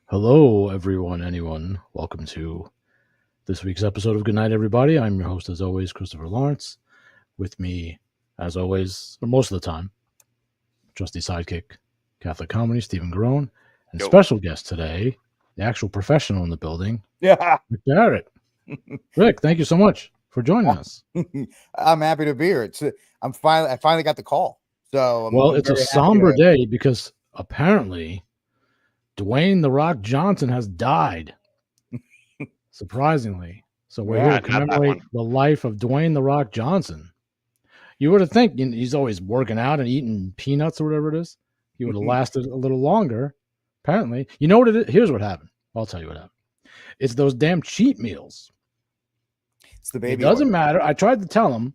Hello, everyone, anyone. Welcome to this week's episode of Good Night, Everybody. I'm your host, as always, Christopher Lawrence. With me, as always, or most of the time, trusty sidekick, Catholic Comedy, Stephen Garone, and Yo. special guest today, the actual professional in the building, Yeah, Rick Barrett. Rick, thank you so much for joining us. I'm happy to be here. I finally got the call. So Well, I'm it's a very happy somber to- day because apparently Dwayne The Rock Johnson has died. Surprisingly. So we're here to Not that commemorate one. the life of Dwayne The Rock Johnson. You would have think he's always working out and eating peanuts or whatever it is. He would have lasted a little longer. Apparently, you know what it is? Here's what happened. I'll tell you what happened. It's those damn cheat meals. It's the It baby. doesn't oil. matter. I tried to tell him,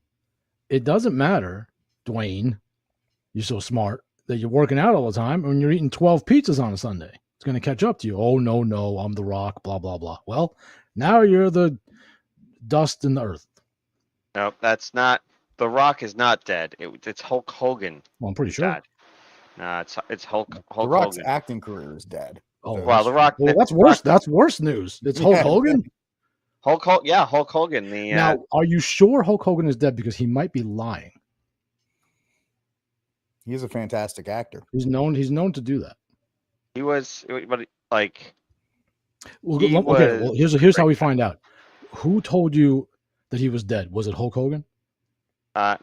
it doesn't matter, Dwayne. You're so smart that you're working out all the time when you're eating 12 pizzas on a Sunday. It's going to catch up to you. Oh, no, I'm The Rock, blah, blah, blah. Well, now you're the dust in the earth. No, that's not. The Rock is not dead. It's Hulk Hogan. Well, I'm pretty who's sure. died. No, it's Hulk The Rock's Hogan. acting career is dead. Oh, So- Well, The Rock. Well, that's worse. That's worse news. It's Hulk Yeah. Hogan. Hulk Hogan. The Now, are you sure Hulk Hogan is dead? Because he might be lying. He's a fantastic actor. He's known to do that. he was, but like Well, He okay. was- Well, here's how we find out. Who told you that he was dead? Was it Hulk Hogan?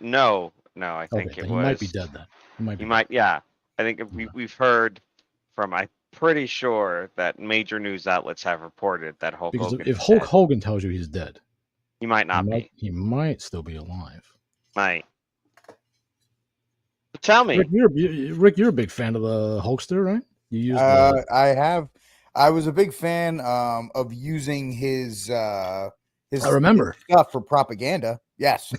no, I think Okay, it then was. he might be dead then. He might. He Be might. Yeah, I think we've heard from. I'm pretty sure that major news outlets have reported that Hulk because Hogan. if is Hulk dead. Hogan tells you he's dead, He might not be. he might still be alive. Might. But tell me. Rick, you're a big fan of the Hulkster, right? You use the I was a big fan of using his I remember. stuff for propaganda. Yes,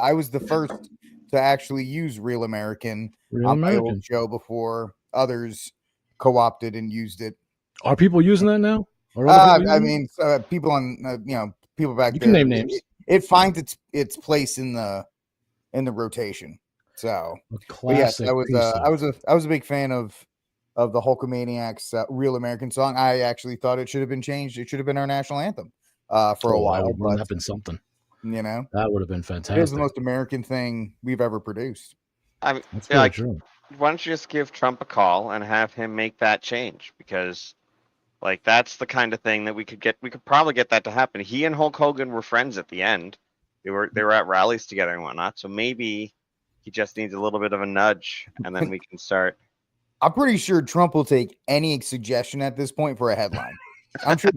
I was the first to actually use Real American Real on my American. old show before others co-opted and used it. Are people using that now? Are other people I using it? mean, people on people back You there. can name names. It finds its place in the rotation. So, A but yes, classic. I was piece of- I was a big fan of the Hulkamaniacs Real American song. I actually thought it should have been changed. It should have been our national anthem for a Oh, while. Wouldn't that But have been something? that That would have been is fantastic. the most American thing we've ever produced. I mean, That's yeah, very like, true. why don't you just give Trump a call and have him make that change? Because, like, that's the kind of thing that we could get. We could probably get that to happen. He and Hulk Hogan were friends at the end. They were at rallies together and whatnot. So maybe he just needs a little bit of a nudge, and then we can start. I'm pretty sure Trump will take any suggestion at this point for a headline. I'm sure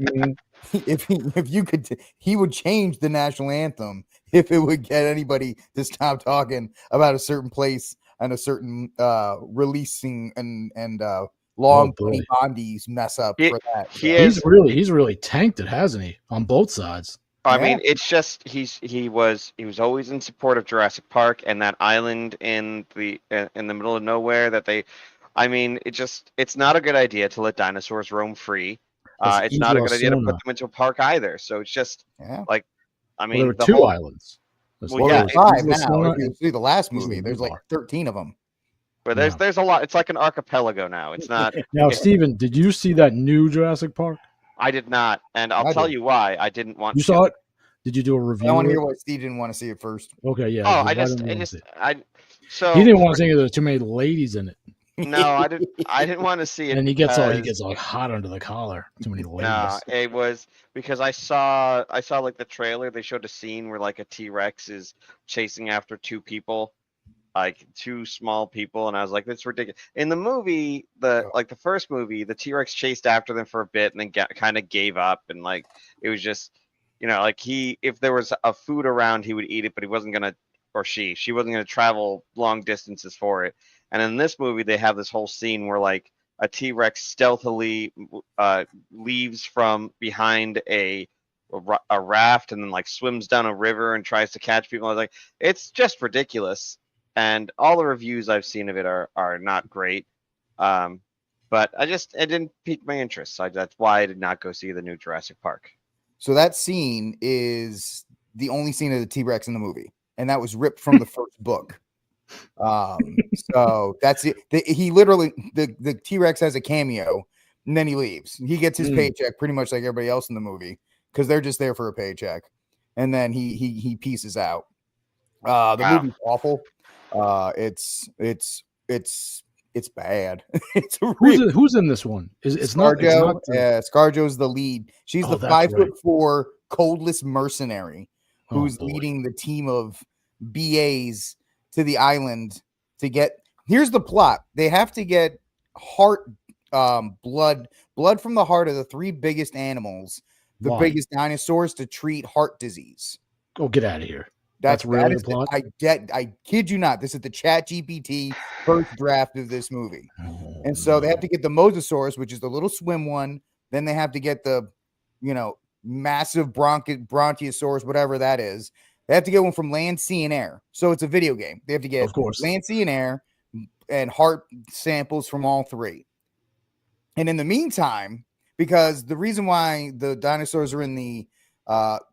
if you could, he would change the national anthem if it would get anybody to stop talking about a certain place and a certain releasing and long boy. Bondi's mess up He- for that. he So, is- He's really tanked it, hasn't he? On both sides. I Yeah. mean, it's just he was always in support of Jurassic Park and that island in the middle of nowhere that they. I mean, it's not a good idea to let dinosaurs roam free. That's It's not a Isla good idea to put Sona. them into a park either. So it's just, yeah. I Well, mean, there were the two whole, islands. There's Well, Well, yeah, there's five Isla now. Sona If you and- see the last Isla movie, there's like Nublar. 13 of them. but Yeah. there's a lot. It's like an archipelago now. It's not. Now, it- Steven, did you see that new Jurassic Park? I did not, and I'll I tell did. you why I didn't want. You to. saw it? Did you do a review? I want to of hear it? why Steve didn't want to see it first. Okay, yeah. Oh, why I didn't you wanna see it? So He didn't want to see it. There were too many ladies in it, No, I didn't want to see it. and he gets because- all hot under the collar. Too many ladies. No, it was because I saw like the trailer. They showed a scene where like a T-Rex is chasing after two people, like two small people, and I was like, "That's ridiculous." In the movie, the first movie, the T-Rex chased after them for a bit and then kind of gave up, and like it was just, like if there was a food around, he would eat it, but he wasn't gonna, or she wasn't gonna travel long distances for it. And in this movie, they have this whole scene where like a T-Rex stealthily leaves from behind a raft and then like swims down a river and tries to catch people. I was like, it's just ridiculous. And all the reviews I've seen of it are not great. But it didn't pique my interest. So that's why I did not go see the new Jurassic Park. So that scene is the only scene of the T-Rex in the movie, and that was ripped from the first book. So that's it. He literally the T-Rex has a cameo, and then he leaves. He gets his paycheck pretty much like everybody else in the movie because they're just there for a paycheck, and then he pieces out. The movie's awful. It's bad. It's who's in this one? It's ScarJo. ScarJo's the lead. She's the 5'4" coldless mercenary who's leading the team of BAs to the island to get. Here's the plot: they have to get blood from the heart of the 3 biggest animals, the biggest dinosaurs, to treat heart disease. Oh, get out of here! That's really the plot. I kid you not. This is the ChatGPT first draft of this movie. And so they have to get the Mosasaurus, which is the little swim one. Then they have to get the, massive Bronchiosaurus, whatever that is. They have to get one from land, sea, and air. So it's a video game. They have to get, of course, land, sea, and air, and heart samples from all 3. And in the meantime, because the reason why the dinosaurs are in the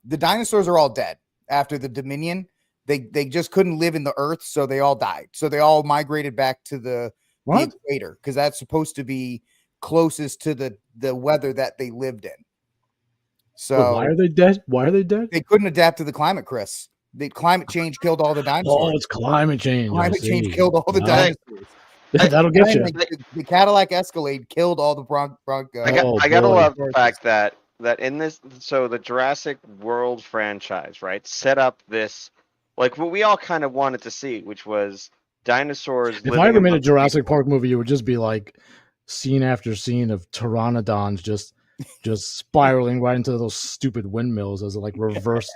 dinosaurs are all dead. After the Dominion, they just couldn't live in the earth, so they all died. So they all migrated back to the equator because that's supposed to be closest to the weather that they lived in. So why are they dead? Why are they dead? They couldn't adapt to the climate, Chris. The climate change killed all the dinosaurs. Oh, it's climate change. Climate change killed all the dinosaurs. That'll get you. The Cadillac Escalade killed all the I gotta love the fact that in this, so the Jurassic World franchise, right, set up this, like what we all kind of wanted to see, which was dinosaurs. If I ever made a Jurassic Park movie, it would just be like scene after scene of pteranodons just spiraling right into those stupid windmills as like reverse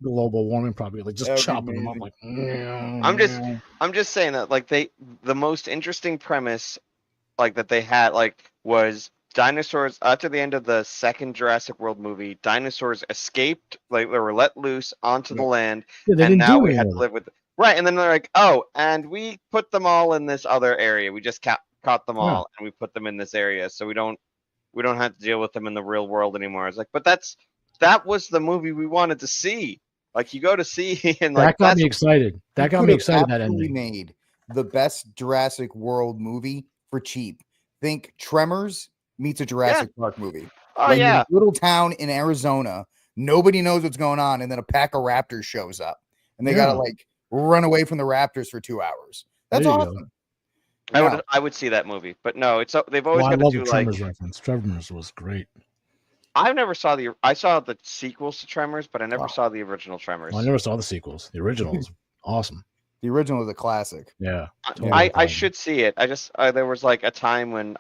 global warming, probably like just chopping them up. Like, I'm just saying that like the most interesting premise like that they had was dinosaurs after the end of the second Jurassic World movie. Dinosaurs escaped, like they were let loose onto the land, and now we had to live with right. And then they're like, oh, and we put them all in this other area. We just caught them all, and we put them in this area, so we don't have to deal with them in the real world anymore. It's like, but that was the movie we wanted to see. Like you go to see, and like that got me excited. That got me excited. That ending made the best Jurassic World movie for cheap. Think Tremors meets a Jurassic Park movie. Oh yeah, little town in Arizona, nobody knows what's going on, and then a pack of raptors shows up, and they gotta like run away from the raptors for 2 hours. That's awesome. I would see that movie, but no, they've always got to do like Tremors reference. Tremors was great. I saw the sequels to Tremors, but I never saw the original Tremors. Well, I never saw the sequels. The original was awesome. The original is a classic. Yeah. Totally I should see it. I just there was like a time when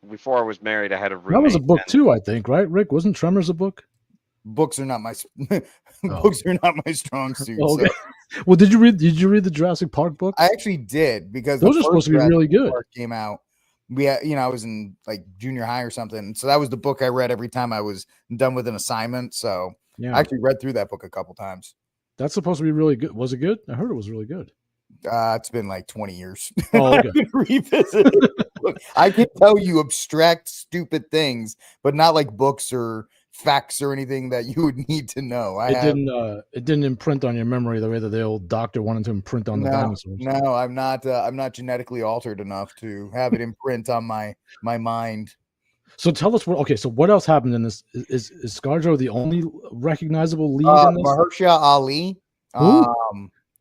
before I was married, I had a roommate. That was a book too, I think, right, Rick? Wasn't Tremors a book? Books are not my books are not my strong suit. Okay. So. Well, did you read the Jurassic Park book? I actually did because those are supposed to be really good. Park came out. I was in like junior high or something, so that was the book I read every time I was done with an assignment. So I actually read through that book a couple times. That's supposed to be really good. Was it good? I heard it was really good. It's been like 20 years. Oh, okay. Revisit it. Look, I can tell you abstract, stupid things, but not like books or facts or anything that you would need to know. It didn't imprint on your memory the way that the old doctor wanted to imprint on the dinosaurs. No, I'm not genetically altered enough to have it imprint on my mind. So tell us what else happened in this? Is ScarJo the only recognizable lead in this? Mahershala Ali.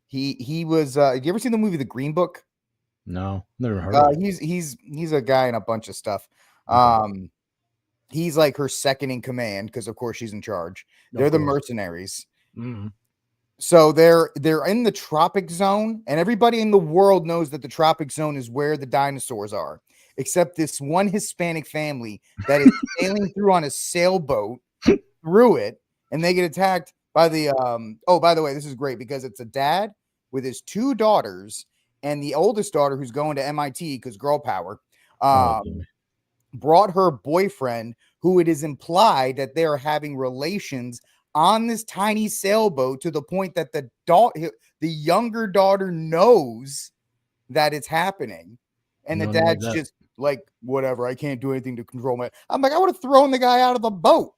He was have you ever seen the movie The Green Book? No, never heard of it. He's a guy in a bunch of stuff. He's like her second in command because of course she's in charge. They're the mercenaries. Mm-hmm. So they're in the tropic zone, and everybody in the world knows that the tropic zone is where the dinosaurs are, except this one Hispanic family that is sailing through on a sailboat through it, and they get attacked by the by the way, this is great because it's a dad with his 2 daughters, and the oldest daughter who's going to MIT because girl power. Brought her boyfriend, who it is implied that they are having relations on this tiny sailboat to the point that the younger daughter knows that it's happening, and the dad's just like, whatever, I can't do anything to control my. I'm like, I would have thrown the guy out of the boat.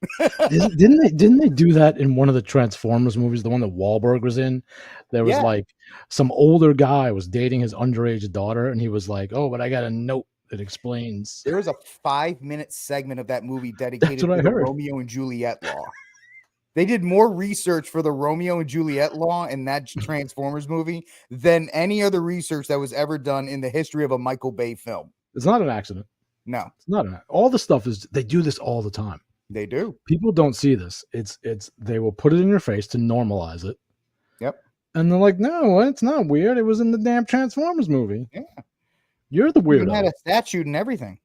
Didn't they do that in one of the Transformers movies, the one that Wahlberg was in? There was like some older guy was dating his underage daughter, and he was like, "Oh, but I got a note It explains. There was a 5-minute segment of that movie dedicated what to I the heard. Romeo and Juliet law. They did more research for the Romeo and Juliet law in that Transformers movie than any other research that was ever done in the history of a Michael Bay film. It's not an accident. No, It's not an. All the stuff is. They do this all the time. they do. People don't see this. It's. They will put it in your face to normalize it. Yep. And they're like, no, it's not weird. It was in the damn Transformers movie. Yeah. You're the Even weirdo. had a statute and everything.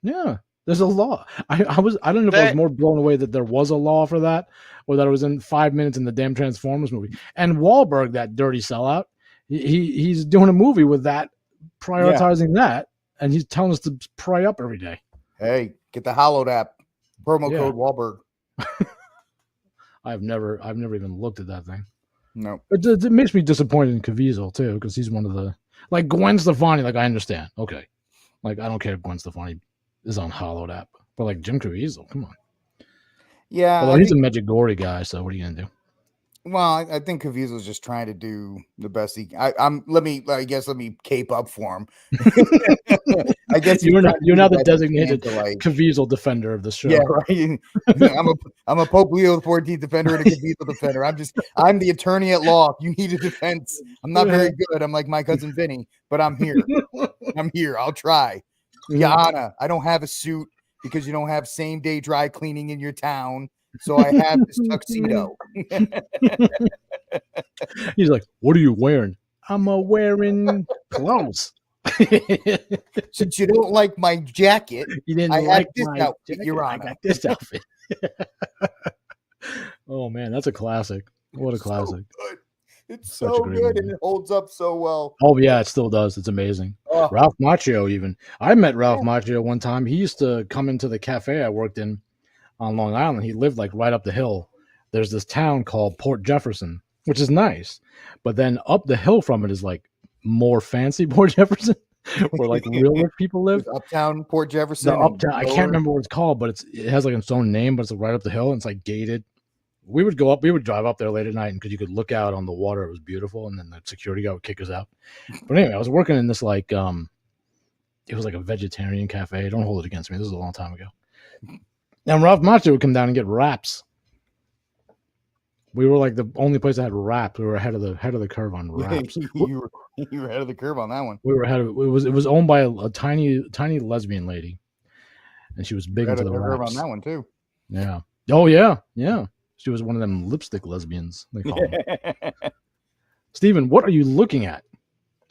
Yeah. There's a law. I don't know if I was That- more blown away that there was a law for that, or that it was in 5 minutes in the damn Transformers movie. And Wahlberg, that dirty sellout, he's doing a movie with that, prioritizing that, and he's telling us to pry up every day. Hey, get the Hollowed app. Promo Yeah. code Wahlberg. I've never even looked at that thing. No. It makes me disappointed in Caviezel too, because he's one of the, like, Gwen Stefani. Like, I understand, okay, like, I don't care if Gwen Stefani is on Hollowed app, but like Jim Caviezel, come on. Yeah. Although I he's think- a Medjugorje guy, so what are you gonna do? Well, I think Caviezel's just trying to do the best he. Let me cape up for him. I guess he's You're trying to do now the best he can designated to, like, Caviezel defender of the show. yeah, right. I'm a Pope Leo XIV defender and a Caviezel defender. I'm the attorney at law. If you need a defense, I'm not very good. I'm like my cousin Vinny, but I'm here. I'm here. I'll try. Yana, I don't have a suit because you don't have same day dry cleaning in your town. So I have this tuxedo. He's like, "What are you wearing?" I'm wearing clothes. Since you don't like my jacket, You didn't I had like this my outfit, jacket, Your I Honor. got this outfit. Oh man, that's a classic. What a So classic. good. It's Such a so great good movie. and it holds up so well. Oh yeah, it still does. It's amazing. Oh, Ralph Macchio, even. I met Ralph Yeah. Macchio one time. He used to come into the cafe I worked in on Long Island. He lived like right up the hill. There's this town called Port Jefferson, which is nice. But then up the hill from it is like more fancy Port Jefferson, where like real rich people live. there's Uptown Port Jefferson. The and uptown, I lower- can't remember what it's called, but it has like its own name, but it's like right up the hill and it's like gated. We would drive up there late at night because you could look out on the water. It was beautiful, and then the security guard would kick us out. But anyway, I was working in this like it was like a vegetarian cafe. Don't hold it against me. This was a long time ago. And Ralph Macchio would come down and get wraps. We were like the only place that had wraps. We were ahead of the curve on wraps. you were ahead of the curve on that one. We were ahead of it. It was owned by a tiny lesbian lady, and she was big Ahead into of the the curve on wraps. that one too. Yeah. Oh yeah. Yeah. She was one of them lipstick lesbians. They call them. Steven, what are you looking at?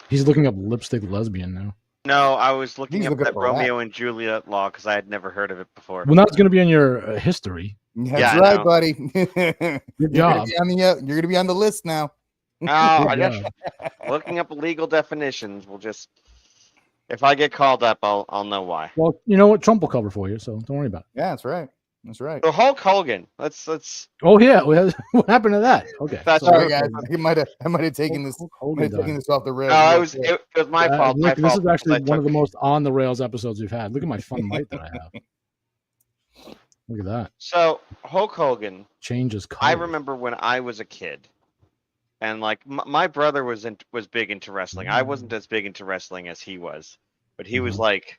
He's looking up lipstick lesbian now. No, I was looking He's up looking that up all that. Romeo and Juliet law because I had never heard of it before. Well, now it's going to be in your history. That's Yeah, I right, know. buddy. Good You're job. gonna be on the list now. Oh, I Good just job. looking up legal definitions. We'll just if I get called up, I'll know why. Well, you know what? Trump will cover for you, so don't worry about it. Yeah, that's right. That's right. So Hulk Hogan. Let's Oh yeah, what happened to that? Okay, That's Sorry, right. guys. I might have taken this. Hulk I Hogan might have taken died. this off the rails. no, real it was quick. it was my fault. Nick, My this fault. is actually because I one of the took- most on the rails episodes we've had. Look at my fun light that I have. Look at that. So Hulk Hogan. Changes color. I remember when I was a kid, and like my brother was big into wrestling. I wasn't as big into wrestling as he was, but he was Mhm. like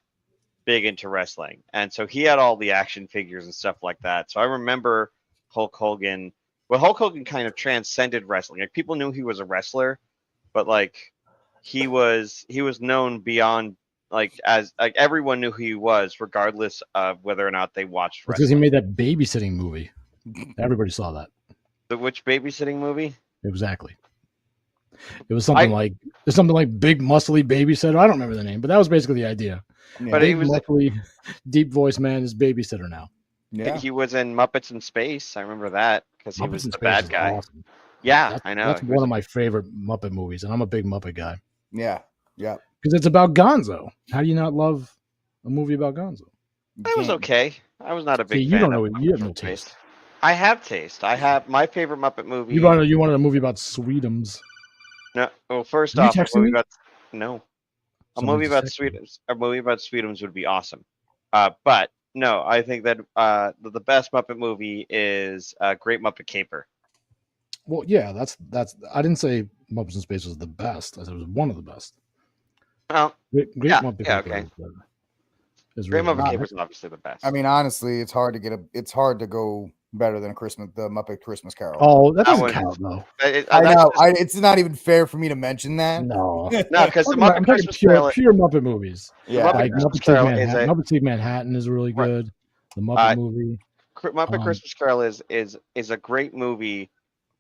big into wrestling, and so he had all the action figures and stuff like that. So I remember Hulk Hogan. Well, Hulk Hogan kind of transcended wrestling. Like people knew he was a wrestler, but like he was known beyond like as like everyone knew who he was, regardless of whether or not they watched Because he wrestling. made that babysitting movie. Everybody saw that. Which babysitting movie? Exactly. It was something like big muscly babysitter. I don't remember the name, but that was basically the idea. Yeah. But he Big was muscly, deep voice man is babysitter now. yeah. He was in Muppets in Space. I remember that because he Muppets was in the Space bad is guy. awesome. Yeah, That's, I know. That's He one was- of my favorite Muppet movies, and I'm a big Muppet guy Yeah. Yeah. because it's about Gonzo. How do you not love a movie about Gonzo? It was okay. I was not a big See, you fan. don't know. of You have Muppets no in Space. taste. I have taste. I have my favorite Muppet movie. You wanted a movie about Sweetums. No, well, first Are you off, a texting movie me? about no, a Someone movie just about texted me. Sweetums. A movie about Sweetums would be awesome. But no, I think that the best Muppet movie is Great Muppet Caper. Well, yeah, that's. I didn't say Muppets in Space was the best. I said it was one of the best. Well, Great Yeah, Muppet yeah, Caper okay. is better. is Great really Muppet good. Caper is obviously the best. I mean, honestly, it's hard to go better than the Muppet Christmas Carol. Oh, that That doesn't one- count though. I that's know. just- It's not even fair for me to mention that. No, no, because the I'm Muppet talking Christmas pure, Carol, pure Muppet movies. Yeah. Muppet Like Christmas Muppet Take Carol is Manhattan. a Muppet Take Manhattan is really Right. good. The Muppet movie, Muppet Christmas Carol is a great movie,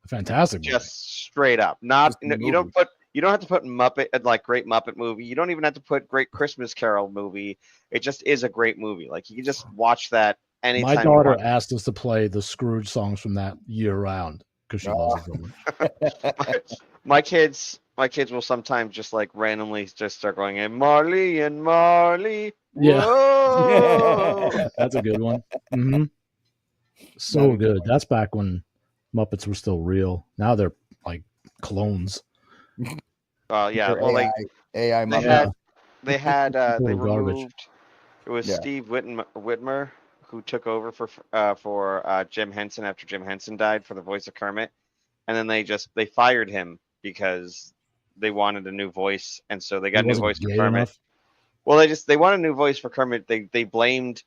a fantastic movie. just straight up. Not Just the you don't movie. put you don't have to put Muppet like Great Muppet Movie. You don't even have to put Great Christmas Carol movie. It just is a great movie. Like you can just watch that anytime. My you daughter want. asked us to play the Scrooge songs from that year round because she loves it so much. My kids will sometimes just like randomly just start going in Marley and Marley. Yeah. Whoa. That's a good one. Hmm So That is good. That's back when Muppets were still real. Now they're like clones. Well, yeah. Or Well, AI they Muppet. had they Total garbage. removed. It was Yeah. Steve Whitmer who took over for Jim Henson after Jim Henson died for the voice of Kermit, and then they fired him because they wanted a new voice, and so they got a He new wasn't voice for gay Kermit. enough. Well, they want a new voice for Kermit. They blamed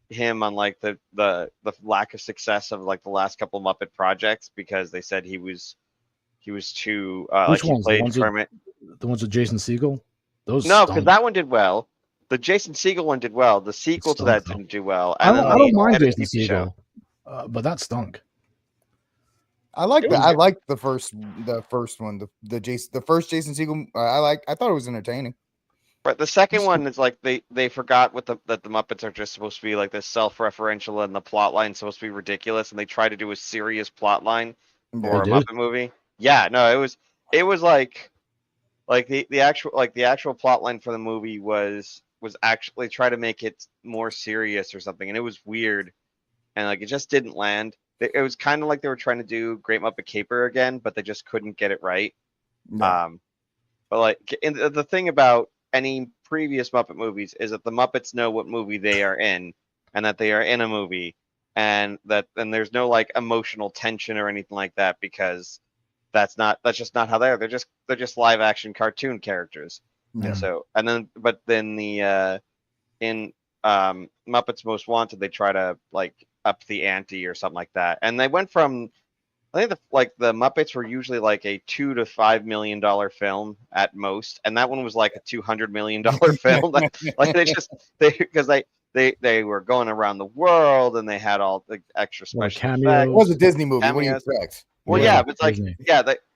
him on like the lack of success of like the last couple Muppet projects because they said he was too like Which he ones? The played ones with- Kermit. The ones with Jason Segel? Those No, because stunk. that one did well. The Jason Segel one did well. The sequel to stunk, that though. didn't do well. I And don't, then I don't the mind Ed and Jason Phoebe show. Segel, but that stunk. I like It that. was I good. liked the first one, the first Jason Segel. I thought it was entertaining. But the second one is like they forgot that the Muppets are just supposed to be like this self-referential and the plot line's supposed to be ridiculous, and they try to do a serious plot line for a They did? Muppet movie. Yeah, no, it was like the actual plot line for the movie was actually try to make it more serious or something, and it was weird, and like it just didn't land. It was kind of like they were trying to do Great Muppet Caper again, but they just couldn't get it right. Yeah. But like the thing about any previous Muppet movies is that the Muppets know what movie they are in, and that they are in a movie, and there's no like emotional tension or anything like that because that's just not how they are. They're just live action cartoon characters. Yeah. And so but then the in Muppets Most Wanted they try to like up the ante or something like that, and they went from I think the Muppets were usually like a $2 to $5 million film at most, and that one was like a $200 million film. Like because they were going around the world and they had all the extra Well, special cameos. effects. It was a Disney movie. What do you Cameos. expect? Well, Yeah, yeah, but it's like Disney.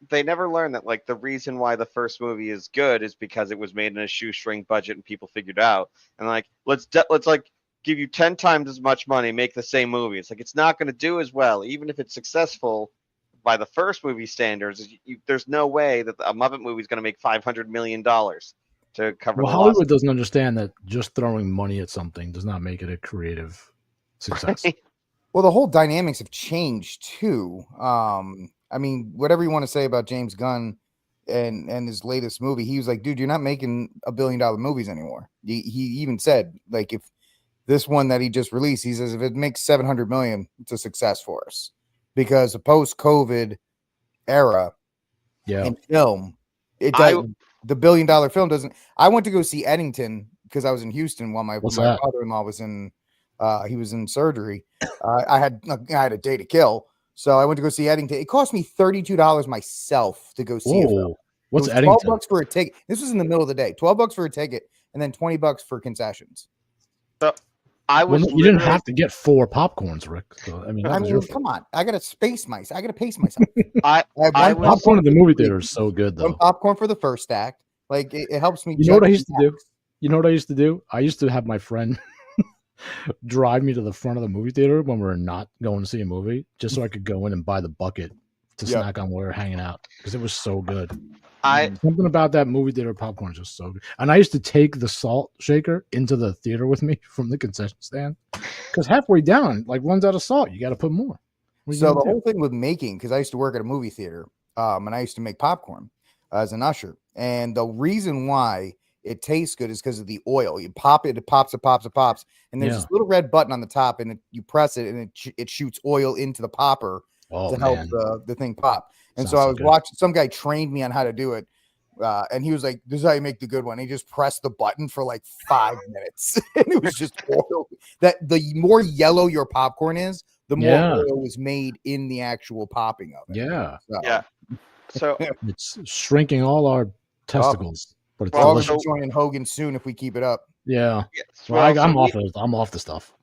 they never learned that like the reason why the first movie is good is because it was made in a shoestring budget and people figured it out. And like let's like give you 10 times as much money, make the same movie. It's like it's not going to do as well, even if it's successful by the first movie standards. There's no way that a Muppet movie is going to make $500 million to cover Well, the Hollywood loss. doesn't understand that just throwing money at something does not make it a creative success. Well, the whole dynamics have changed too. I mean, whatever you want to say about James Gunn and his latest movie, he was like, dude, you're not making $1 billion movies anymore. He even said, like, if this one that he just released, he says, if it makes 700 million, it's a success for us. Because the post-COVID era Yeah. in film, the $1 billion film doesn't. I went to go see Eddington because I was in Houston while my What's that? father-in-law was in. He was in surgery. I had a day to kill, so I went to go see Eddington. It cost me $32 myself to go see it. Whoa. What's $12 Eddington? for a ticket. This was in the middle of the day. $12 for a ticket, and then $20 for concessions. I Well, was you didn't have to get 4 popcorns, Rick. So, I mean, that I was your mean, fault. come on. I gotta pace myself. I have I one was- Popcorn at the movie theater is so good, one though. popcorn for the first act. Like it helps me. You know what I juggle used to do? snacks. You know what I used to do? I used to have my friend drive me to the front of the movie theater when we were not going to see a movie, just so I could go in and buy the bucket to Yeah. snack on while we were hanging out because it was so good. I Something about that movie theater popcorn is just so good. And I used to take the salt shaker into the theater with me from the concession stand because halfway down, like runs out of salt. You got to put more. What are you So the gonna do? whole thing with making, because I used to work at a movie theater, and I used to make popcorn as an usher. And the reason why it tastes good is because of the oil. You pop it, it pops, and there's Yeah. this little red button on the top, and you press it, and it shoots oil into the popper Oh, to help man. the thing pop. And Sounds so I so was good. watching. Some guy trained me on how to do it. And he was like, "This is how you make the good one." He just pressed the button for like 5 minutes, and it was just oil. That the more yellow your popcorn is, the more Yeah. oil was made in the actual popping of it. Yeah. So, Yeah. So It's shrinking all our testicles. But it's we're all gonna delicious. be joining Hogan soon if we keep it up. Yeah. yes, Well, well, so I'm off the stuff.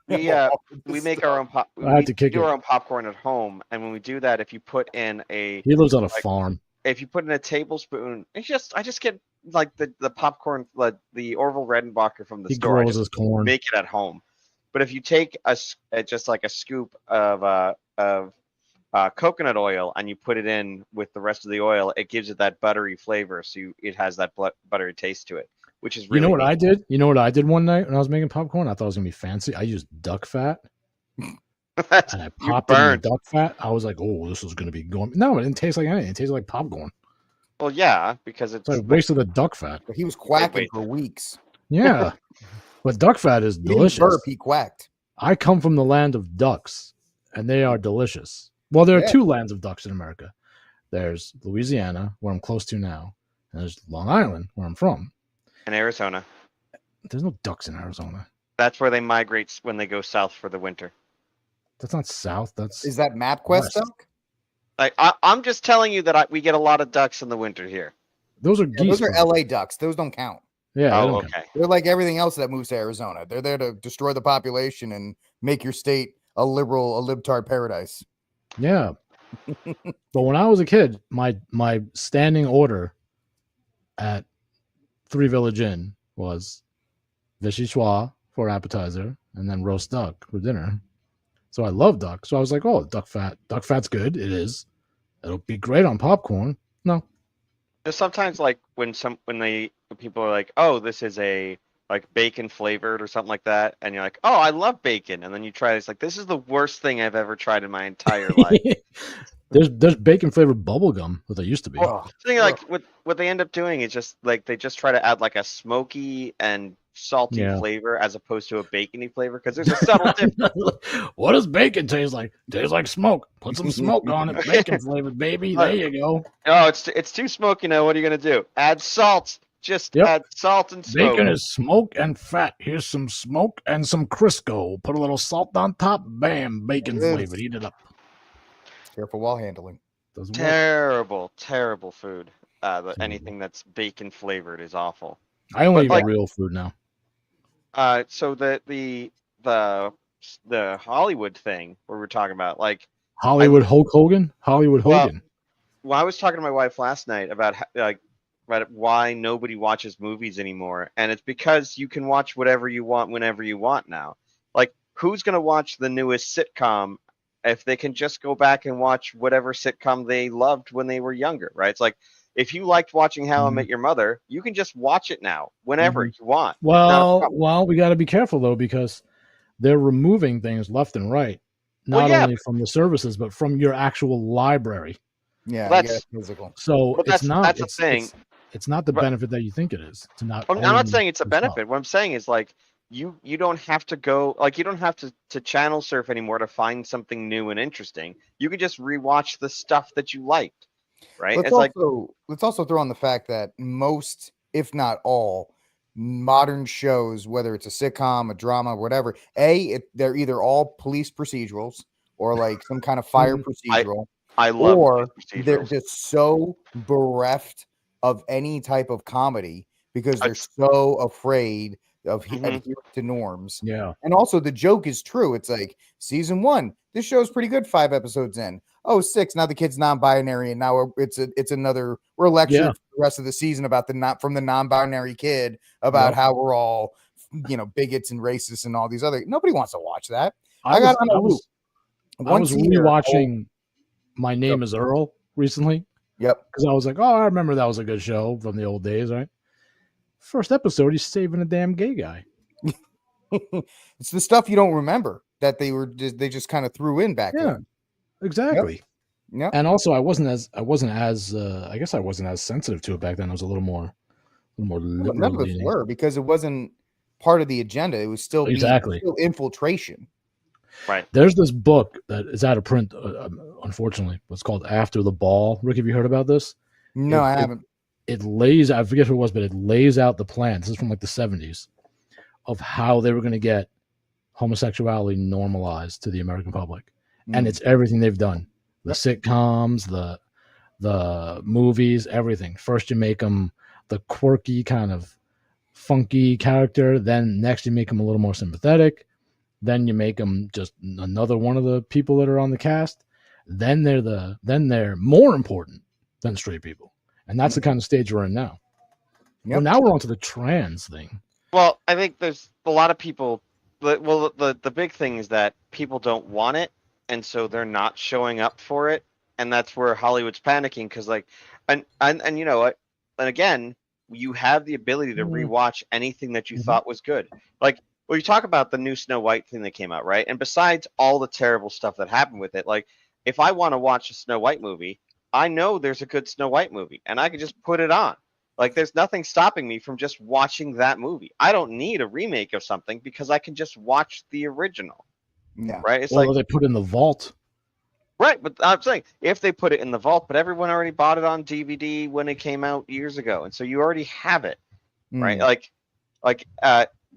we make our own pop. I had We to kick do it. our own popcorn at home, and when we do that, if you put in He lives on a like, farm. a tablespoon, I just get like the popcorn, like the Orville Redenbacher from the He store. I grows just his corn. make it at home. But if you take just like a scoop of coconut oil and you put it in with the rest of the oil, it gives it that buttery flavor. So it has that buttery taste to it, which is really You know what neat. I did? You know what I did one night when I was making popcorn? I thought it was gonna be fancy. I used duck fat That's- and I you popped it in the burned. duck fat. I was like, "Oh, this is gonna be going." No, it didn't taste like anything. It tasted like popcorn. Well, yeah, because it's So I wasted the duck fat. But he was quacking wait. for weeks. Yeah, but duck fat is He didn't delicious. burp, he quacked. I come from the land of ducks, and they are delicious. Well, there are Yeah. two lands of ducks in America. There's Louisiana, where I'm close to now, and there's Long Island, where I'm from. in Arizona. There's no ducks in Arizona. That's where they migrate when they go south for the winter. That's not south. That's Is that MapQuest West. duck? Like I'm just telling you that we get a lot of ducks in the winter here. those are Yeah, geese. those are bro. LA ducks. Those don't count. Yeah, they Oh, don't count. okay. They're like everything else that moves to Arizona. They're there to destroy the population and make your state a libtard paradise. Yeah. But when I was a kid, my standing order at Three Village Inn was vichyssoise for appetizer and then roast duck for dinner. So I love duck. So I was like, "Oh, duck fat. Duck fat's good. It is. It'll be great on popcorn." No. There's sometimes like when people are like, "Oh, this is a like bacon flavored or something like that," and you're like, "Oh, I love bacon," and then you try it, it's like, "This is the worst thing I've ever tried in my entire life." There's bacon flavored bubble gum that there used to be. Oh, I think like what they end up doing is just like they just try to add like a smoky and salty Yeah. flavor as opposed to a bacony flavor because there's a subtle difference. What does bacon taste like? Tastes like smoke. Put some smoke on it. Bacon flavored, baby. There you go. Oh, it's too smoky now. What are you gonna do? Add salt. Just Yep. add salt and smoke. Bacon is smoke and fat. Here's some smoke and some Crisco. Put a little salt on top. Bam, bacon It is. flavored. Eat it up. careful wall handling. Doesn't work. Terrible food. Anything that's bacon flavored is awful. I only But, eat like- real food now. So the Hollywood thing where we're talking about, like, Hollywood Hulk Hogan. Hollywood Well, Hogan. well, I was talking to my wife last night about about why nobody watches movies anymore, and it's because you can watch whatever you want whenever you want now. Like, who's gonna watch the newest sitcom if they can just go back and watch whatever sitcom they loved when they were younger, right? It's like if you liked watching How I Mhm. Met Your Mother, you can just watch it now whenever you want. Well, we got to be careful though because they're removing things left and right, Well, not yeah, only from the services but from your actual library. Yeah, Well, you that's- get physical. So Well, it's not. that's the It's, thing. it's not the But- benefit that you think it is. To not. I'm not own saying it's a your stuff. benefit. What I'm saying is like you don't have to go, like, you don't have to channel surf anymore to find something new and interesting. You can just rewatch the stuff that you liked, right? Let's It's like also throw on the fact that most, if not all, modern shows, whether it's a sitcom, a drama, whatever, they're either all police procedurals or like some kind of fire procedural, I love or these they're procedurals. just so bereft of any type of comedy because they're It's- so afraid of Mhm. adhering to norms. Yeah. And also the joke is true. It's like season 1, this show's pretty good 5 episodes in. Oh, 6, now the kid's non-binary, and now it's another we're lecturing Yeah. for the rest of the season about the non-binary kid about Yep. how we're all bigots and racists and all these other. Nobody wants to watch that. I got was, on a I was, loop. I was Once a year, rewatching My Name Is Earl recently Yep. because I was like, oh, I remember that was a good show from the old days, right? First episode, he's saving a damn gay guy. It's the stuff you don't remember that they just kind of threw in back Yeah, then. exactly. Yep. And also, I wasn't as I guess I wasn't as sensitive to it back then. I was a little more Well, liberal none of us leaning. were because it wasn't part of the agenda. It was still Exactly. still infiltration. Right. There's this book that is out of print, unfortunately. It's called After the Ball. Rick, have you heard about this? No, I It- haven't. it lays, I forget who it was, but it lays out the plan. This is from like the 70s of how they were going to get homosexuality normalized to the American public. And it's everything they've done. The sitcoms, the movies, everything. First you make them the quirky kind of funky character. Then next you make them a little more sympathetic. Then you make them just another one of the people that are on the cast. Then they're more important than straight people. And that's the kind of stage we're in now. Well, now we're on to the trans thing. Well, I think there's a lot of people. Well, the big thing is that people don't want it, and so they're not showing up for it, and that's where Hollywood's panicking because, like, and you know what? And again, you have the ability to rewatch anything that you thought was good. Like, well, you talk about the new Snow White thing that came out, right? And besides all the terrible stuff that happened with it, like, if I want to watch a Snow White movie, I know there's a good Snow White movie, and I can just put it on. Like, there's nothing stopping me from just watching that movie. I don't need a remake of something because I can just watch the original. Yeah. Right? It's Or like they put in the vault. right, but I'm saying if they put it in the vault, but everyone already bought it on DVD when it came out years ago, and so you already have it, right? Like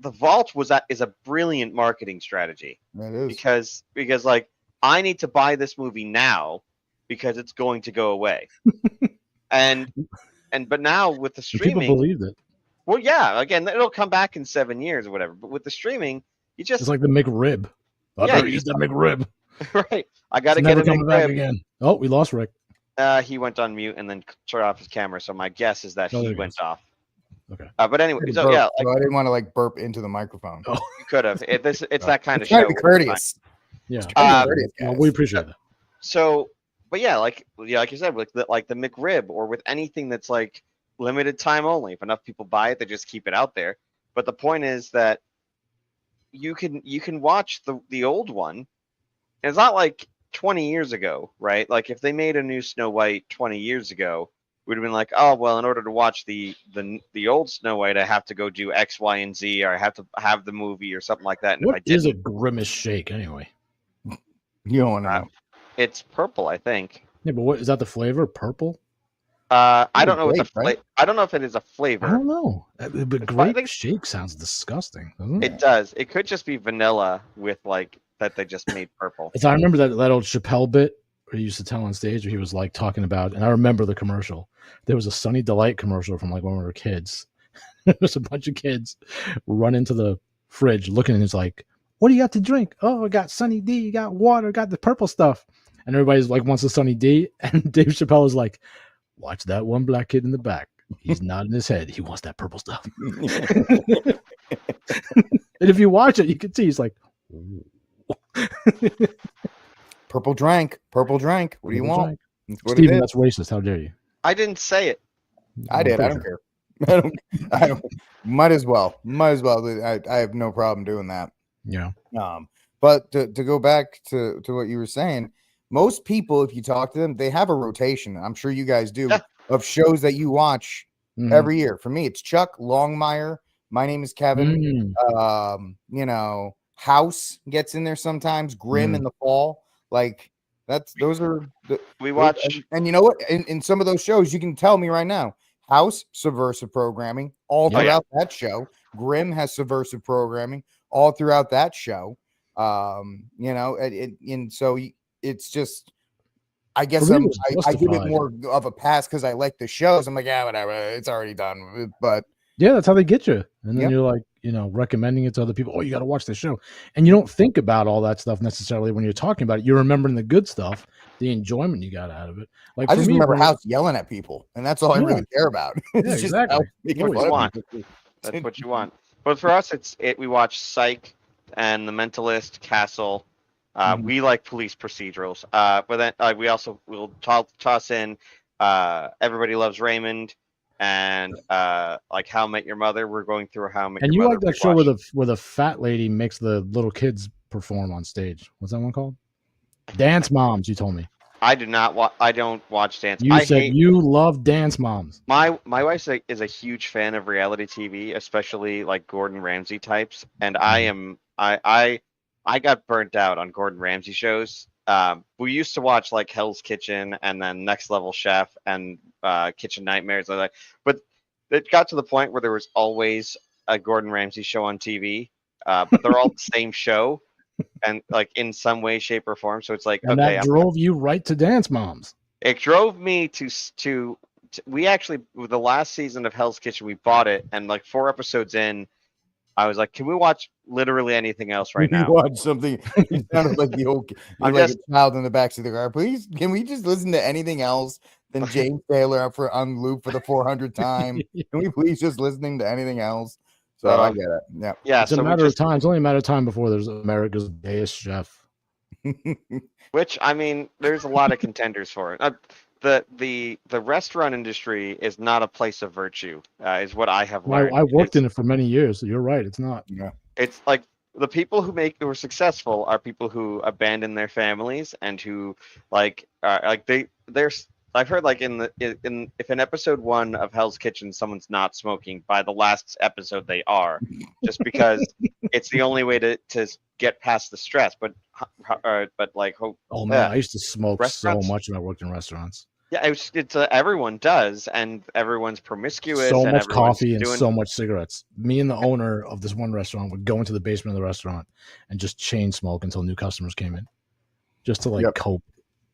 the vault is a brilliant marketing strategy. That is. Because like I need to buy this movie now because it's going to go away. But now with the streaming, people believed it. well, yeah, again, it'll come back in 7 years or whatever. But with the streaming, you just It's like the McRib. I Yeah, better use that McRib. right. I got to It's get never a coming back McRib. again. Oh, we lost Rick. He went on mute and then turned off his camera. So my guess is that Oh, there he he went goes. off. Okay. But anyway, Pretty so burp, yeah, like so I didn't want to like burp into the microphone. Oh. you could have. It's that kind of Try show. to be where it's fine. courteous. Yeah. Try to be courteous, Well, guys. we appreciate that. So, but yeah, like you said, like the McRib or with anything that's like limited time only. If enough people buy it, they just keep it out there. But the point is that you can watch the old one. And it's not like 20 years ago, right? Like if they made a new Snow White 20 years ago, we'd have been like, oh well, in order to watch the old Snow White, I have to go do X, Y, and Z, or I have to have the movie or something like that. And What if I is a didn't, grimace shake anyway? You don't know. it's purple, I think. Yeah, but what is that? The flavor purple? I don't know. grape, right? I don't know if it is a I flavor. don't know. But I grape think- shake sounds disgusting, doesn't it? It does. It could just be vanilla with like that they just made purple. I remember that old Chappelle bit where he used to tell on stage where he was like talking about, and I remember the commercial. There was a Sunny Delight commercial from like when we were kids. There was a bunch of kids run into the fridge looking and it's like, what do you got to drink? Oh, I got Sunny D, you got water, got the purple stuff. And everybody's like wants a Sunny D. And Dave Chappelle is like, watch that one black kid in the back. He's nodding his head. He wants that purple stuff. And if you watch it, you can see he's like, ooh. Purple drank. What do you want? That's what Steven, it is. that's racist. How dare you? I didn't say it. I did. I don't care. I don't. Might as well. I have no problem doing that. Yeah. But to go back to what you were saying, most people, if you talk to them, they have a rotation. I'm sure you guys do Yeah. of shows that you watch Mhm. every year. For me, it's Chuck, Longmire. My Name is Kevin. Mm. You know, House gets in there sometimes. Grimm in the fall. Like those are the We watch. and you know what? In some of those shows, you can tell me right now. House, subversive programming all Oh, yeah. throughout that show. Grimm has subversive programming all throughout that show. You know, and so it's just, I guess For me, it was I give it justified. more of a pass because I like the shows. I'm like, yeah, whatever, it's already done. But Yeah, that's how they get you. And then Yep. you're like, recommending it to other people. Oh, you got to watch this show. And you don't think about all that stuff necessarily when you're talking about it. You're remembering the good stuff, the enjoyment you got out of it. Like I for just me, remember when- House yelling at people, and that's all I Yeah. really care about. It's Yeah, just exactly. House making Always fun of want. people. That's what you want. But for us, we watch Psych and The Mentalist, Castle. Mhm. We like police procedurals. But then we'll toss in Everybody Loves Raymond and like How I Met Your Mother. We're going through How I Met And Your you Mother. like that show where the fat lady makes the little kids perform on stage. What's that one called? Dance Moms, you told me. I do not. I don't watch dance. You I said hate. you love Dance Moms. My wife is a huge fan of reality TV, especially like Gordon Ramsay types, and I got burnt out on Gordon Ramsay shows. we used to watch like Hell's Kitchen and then Next Level Chef and Kitchen Nightmares, like, but it got to the point where there was always a Gordon Ramsay show on TV, but they're all the same show, and like in some way, shape, or form. So it's like, And okay, that drove you right to Dance Moms. it drove me to. We actually, with the last season of Hell's Kitchen, we bought it, and like 4 episodes in, I was like, can we watch literally anything else right now? Watch something. You sounded like the old, I'm like just- a child in the backseat of the car. Please, can we just listen to anything else than James Taylor up for on loop for the 400th time? Can we please just listening to anything else? So I get it. Yeah. Yeah, It's a so we matter just, of time. It's only a matter of time before there's America's gayest chef. which I mean, there's a lot of contenders for it. The restaurant industry is not a place of virtue, is what I have learned. I worked in it for many years. So you're right. It's not. Yeah. It's like the people who are successful are people who abandon their families and who like there's I've heard like in if in episode 1 of Hell's Kitchen someone's not smoking, by the last episode they are, just because it's the only way to get past the stress. But like Oh man, Yeah. I used to smoke so Restaurants? much when I worked in restaurants. yeah, it's everyone does, and everyone's promiscuous. So and much everyone's coffee and doing, so much cigarettes. Me and the owner of this one restaurant would go into the basement of the restaurant and just chain smoke until new customers came in, just to like Yep. cope.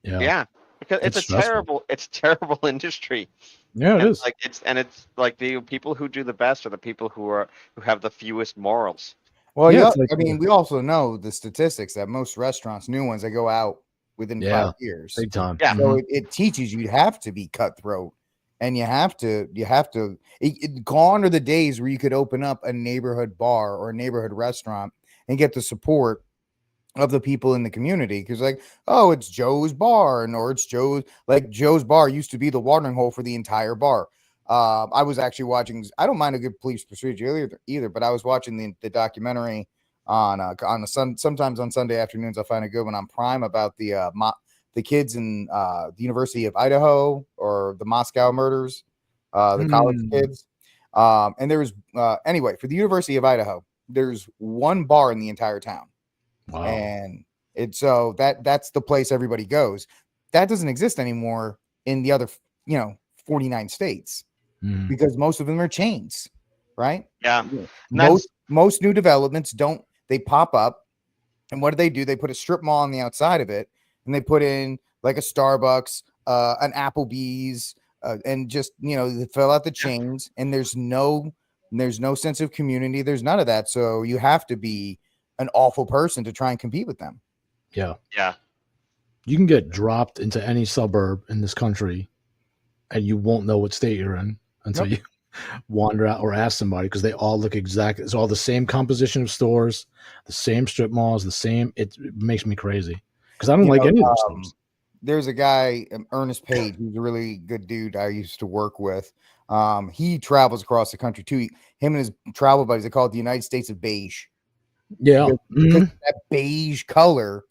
Yeah, yeah, because It's it's a stressful. terrible industry. yeah, it And is. like it's like the people who do the best are the people who have the fewest morals. Well, Yeah, yeah. it's like- I mean, we also know the statistics that most restaurants, new ones, they go out within Yeah, 5 years. Big time. Yeah. So Mhm. it teaches you have to be cutthroat, and you have to gone are the days where you could open up a neighborhood bar or a neighborhood restaurant and get the support of the people in the community, because like, oh, it's Joe's bar, and or it's Joe's bar used to be the watering hole for the entire bar. I was actually watching, I don't mind a good police procedure either, but I was watching the documentary on sometimes on Sunday afternoons. I find a good one on Prime about the kids in the University of Idaho, or the Moscow murders, the college kids. And there was anyway, for the University of Idaho, there's one bar in the entire town. Wow. And it's so that's the place everybody goes. That doesn't exist anymore in the other 49 states, Mhm. because most of them are chains, right? Yeah, And Most new developments don't, they pop up, and what do? They put a strip mall on the outside of it, and they put in like a Starbucks, an Applebee's, and just they fill out the chains, and there's no sense of community. There's none of that. So you have to be an awful person to try and compete with them. Yeah. yeah, You can get dropped into any suburb in this country and you won't know what state you're in until you wander out or ask somebody, because they all look exactly, it's all the same composition of stores, the same strip malls, it makes me crazy because I don't like any of those stores. There's a guy, Ernest Page, who's a really good dude I used to work with. He travels across the country too. Him and his travel buddies, they call it the United States of Beige. Yeah. Because Mhm. that beige color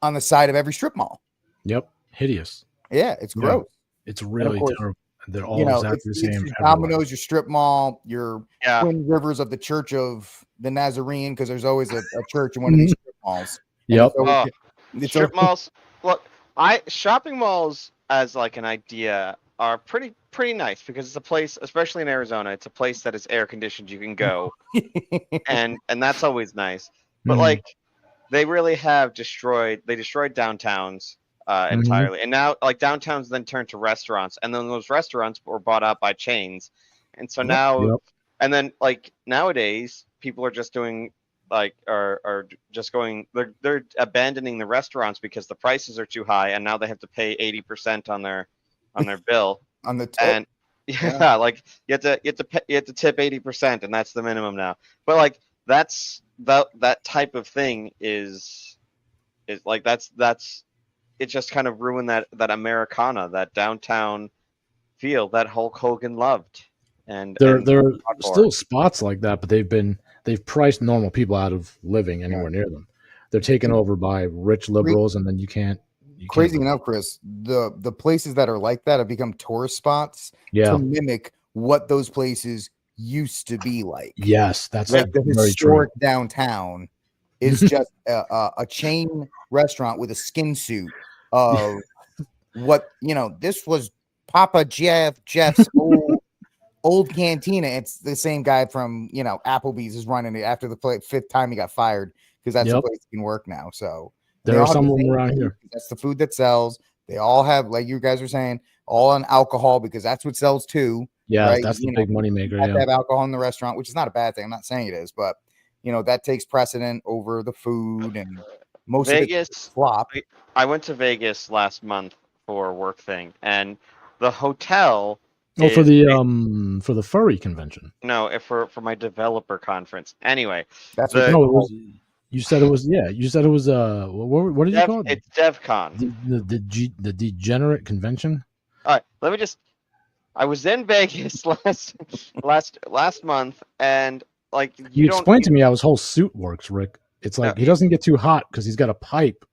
on the side of every strip mall. Yep. Hideous. Yeah, it's Yeah. gross. It's really course, terrible. They're all exactly the it's same. your everywhere. Domino's, your strip mall, your yeah. Twin Rivers of the Church of the Nazarene, because there's always a church in one of these strip malls. And Yep. it's always- it's Strip always- malls. Look, shopping malls as like an idea are pretty nice, because it's a place, especially in Arizona, it's a place that is air conditioned. You can go, and that's always nice. But Mhm. like, they really have destroyed downtowns entirely, and now like downtowns then turned to restaurants, and then those restaurants were bought out by chains, and so now Yep. and then like nowadays people are just doing like are just going, they're abandoning the restaurants because the prices are too high, and now they have to pay 80% on their bill. on the tip. And yeah, like you have to tip 80%, and that's the minimum now. But like that's that type of thing is like that's it just kind of ruined that Americana, that downtown feel that Hulk Hogan loved. And There and are fought for. still spots like that, but they've priced normal people out of living anywhere near them. They're taken over by rich liberals, and then you can't. Crazy enough, Chris, the places that are like that have become tourist spots Yeah. to mimic what those places used to be like. Yes, that's Like the very true. historic downtown is just a chain restaurant with a skin suit of what this was Papa Jeff's old cantina. It's the same guy from Applebee's is running it after the fifth time he got fired because that's the place he can work now. So there are some of them around here. That's the food that sells. They all have, like you guys are saying, all on alcohol because that's what sells too. Yeah, right? that's the big money maker. You have alcohol in the restaurant, which is not a bad thing. I'm not saying it is, but that takes precedent over the food and most Vegas of it's flop. I went to Vegas last month for a work thing, and the hotel. Oh, for the furry convention. No, for my developer conference. Anyway, that's what. No, it was. You said it was. Yeah, you said it was. What did you call it? It's DevCon. The degenerate convention. All right, let me just. I was in Vegas last month, and like you explained to me how his whole suit works, Rick. It's like he doesn't get too hot because he's got a pipe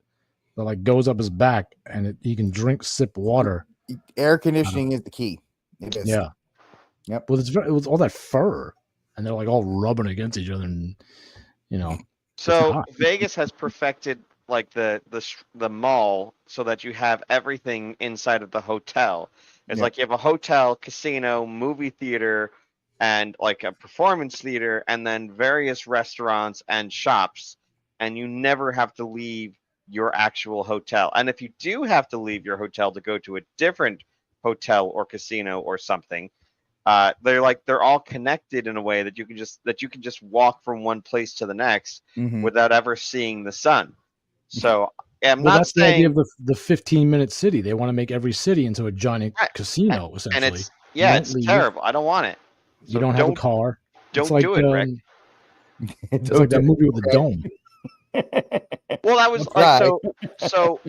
that like goes up his back, and he can sip water. Air conditioning is the key. It is. Yeah. Yep. Well, it was all that fur, and they're like all rubbing against each other, and So Vegas has perfected like the mall so that you have everything inside of the hotel. It's like you have a hotel, casino, movie theater, and like a performance theater, and then various restaurants and shops, and you never have to leave your actual hotel. And if you do have to leave your hotel to go to a different hotel or casino or something, they're all connected in a way that you can just walk from one place to the next without ever seeing the sun. So that's the idea of the 15-minute city. They want to make every city into a giant casino, essentially. And it's terrible. I don't want it. So you don't have a car. Don't do it, Rick. It's like that movie with the dome. Well, that was like so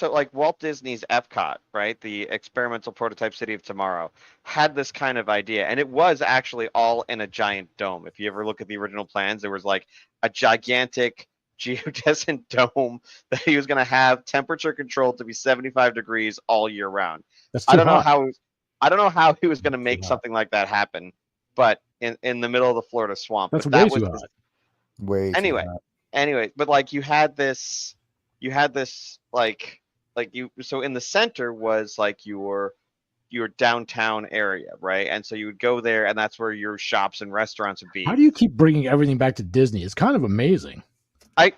like Walt Disney's Epcot, right? The experimental prototype city of tomorrow had this kind of idea, and it was actually all in a giant dome. If you ever look at the original plans, there was like a gigantic geodesic dome that he was going to have temperature controlled to be 75 degrees all year round. I don't know how he was going to make something like that happen, but in the middle of the Florida swamp. That's way too hot. Way too hot. Anyway, but like you had this like you, so in the center was like your downtown area, right? And so you would go there, and that's where your shops and restaurants would be. How do you keep bringing everything back to Disney? It's kind of amazing. I'm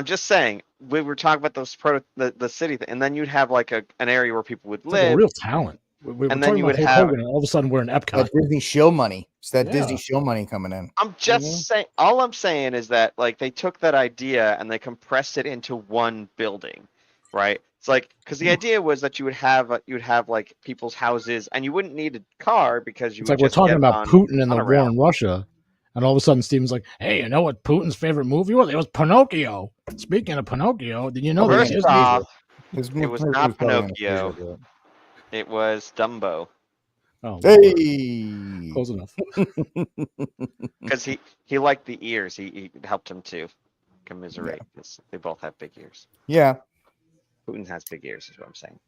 just saying, we were talking about the city thing, and then you'd have like an area where people would live. Like a real talent. And then you would have Hogan, and all of a sudden we're in Epcot. That Disney show money. It's that Disney show money coming in. I'm just saying. All I'm saying is that like they took that idea and they compressed it into one building, right? It's like because the idea was that you would have like people's houses, and you wouldn't need a car because you. It's like we're talking about Putin and the war in Russia, and all of a sudden Steven's like, "Hey, you know what Putin's favorite movie was? It was Pinocchio." Speaking of Pinocchio, did you know that it was not Pinocchio? It was Dumbo. Oh, hey, close enough. Because he liked the ears. He helped him to commiserate. They both have big ears. Yeah, Putin has big ears, is what I'm saying.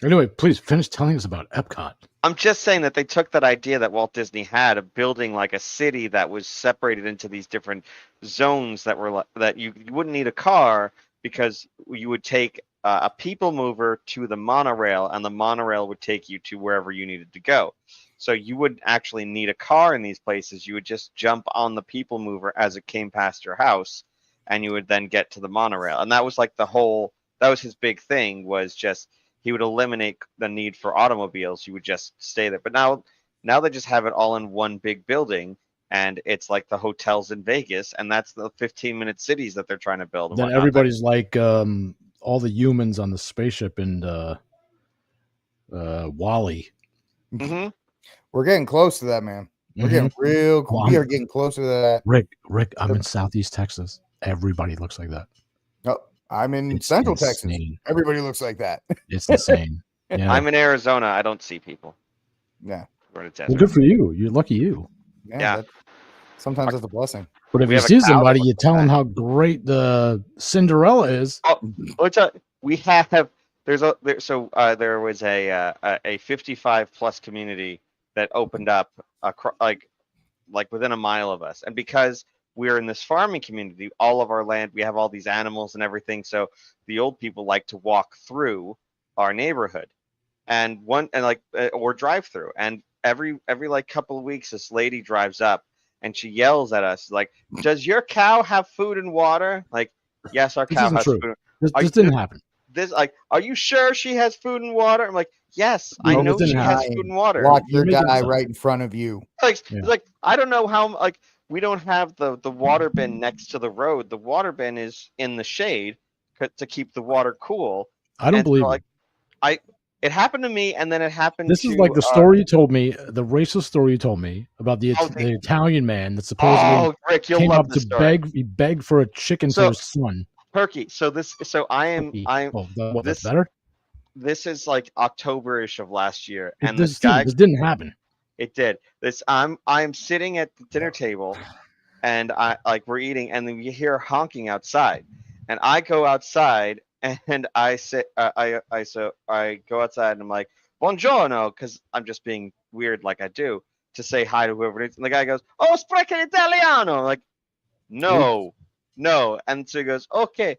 Anyway, please finish telling us about Epcot. I'm just saying that they took that idea that Walt Disney had of building like a city that was separated into these different zones that were that you wouldn't need a car because you would take a people mover to the monorail, and the monorail would take you to wherever you needed to go. So you wouldn't actually need a car in these places. You would just jump on the people mover as it came past your house, and you would then get to the monorail. And that was like that was his big thing, was just he would eliminate the need for automobiles. You would just stay there. But now they just have it all in one big building, and it's like the hotels in Vegas, and that's the 15-minute cities that they're trying to build. Then everybody's like all the humans on the spaceship in Wall-E. Mm-hmm. We're getting close to that, man. We're getting real close. We are getting closer to that. Rick, I'm in Southeast Texas. Everybody looks like that. Oh, I'm in Central Texas. Everybody looks like that. It's insane. Yeah. I'm in Arizona. I don't see people. Yeah. Well, good for you. You're lucky you. Yeah. Sometimes that's a blessing. But if you see somebody, you tell them how great the Cinderella is. Oh, we have there was a 55 plus community that opened up like within a mile of us, and because we're in this farming community. All of our land, we have all these animals and everything. So the old people like to walk through our neighborhood, or drive through. And every like couple of weeks, this lady drives up and she yells at us like, "Does your cow have food and water?" Like, yes, our This cow isn't has true. food. This didn't happen. Are you sure she has food and water? I'm like, yes, I No, know this she didn't has happen. food and water. Watch You're your making guy this up. right in front of you. Like, Yeah. like I don't know how like we don't have the water bin next to the road. The water bin is in the shade to keep the water cool. I don't And so, believe like, it happened to me, and then it happened. this to, is like the story you told me, the racist story you told me about the Italian man that supposedly Oh, Rick, you'll came love up this to story. beg. He begged for a chicken So- for his son. Turkey. So I'm. Oh, that's this- better. This is like October-ish of last year, and This this didn't happen. It did. I'm sitting at the dinner table, and we're eating, and then you hear honking outside, and I go outside, and I say I go outside, and I'm like, "Buongiorno," because I'm just being weird, like I do, to say hi to whoever it is. And the guy goes, "Oh, sprechen italiano." I'm like, no, and so he goes, "Okay,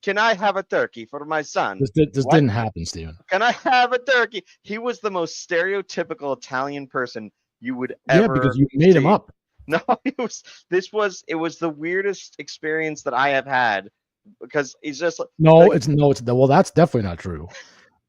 can I have a turkey for my son?" This What? didn't happen, Steven. Can I have a turkey? He was the most stereotypical Italian person you would ever. Yeah, because you made him see. up. No, it was the weirdest experience that I have had, because he's just like, No, well, that's definitely not true,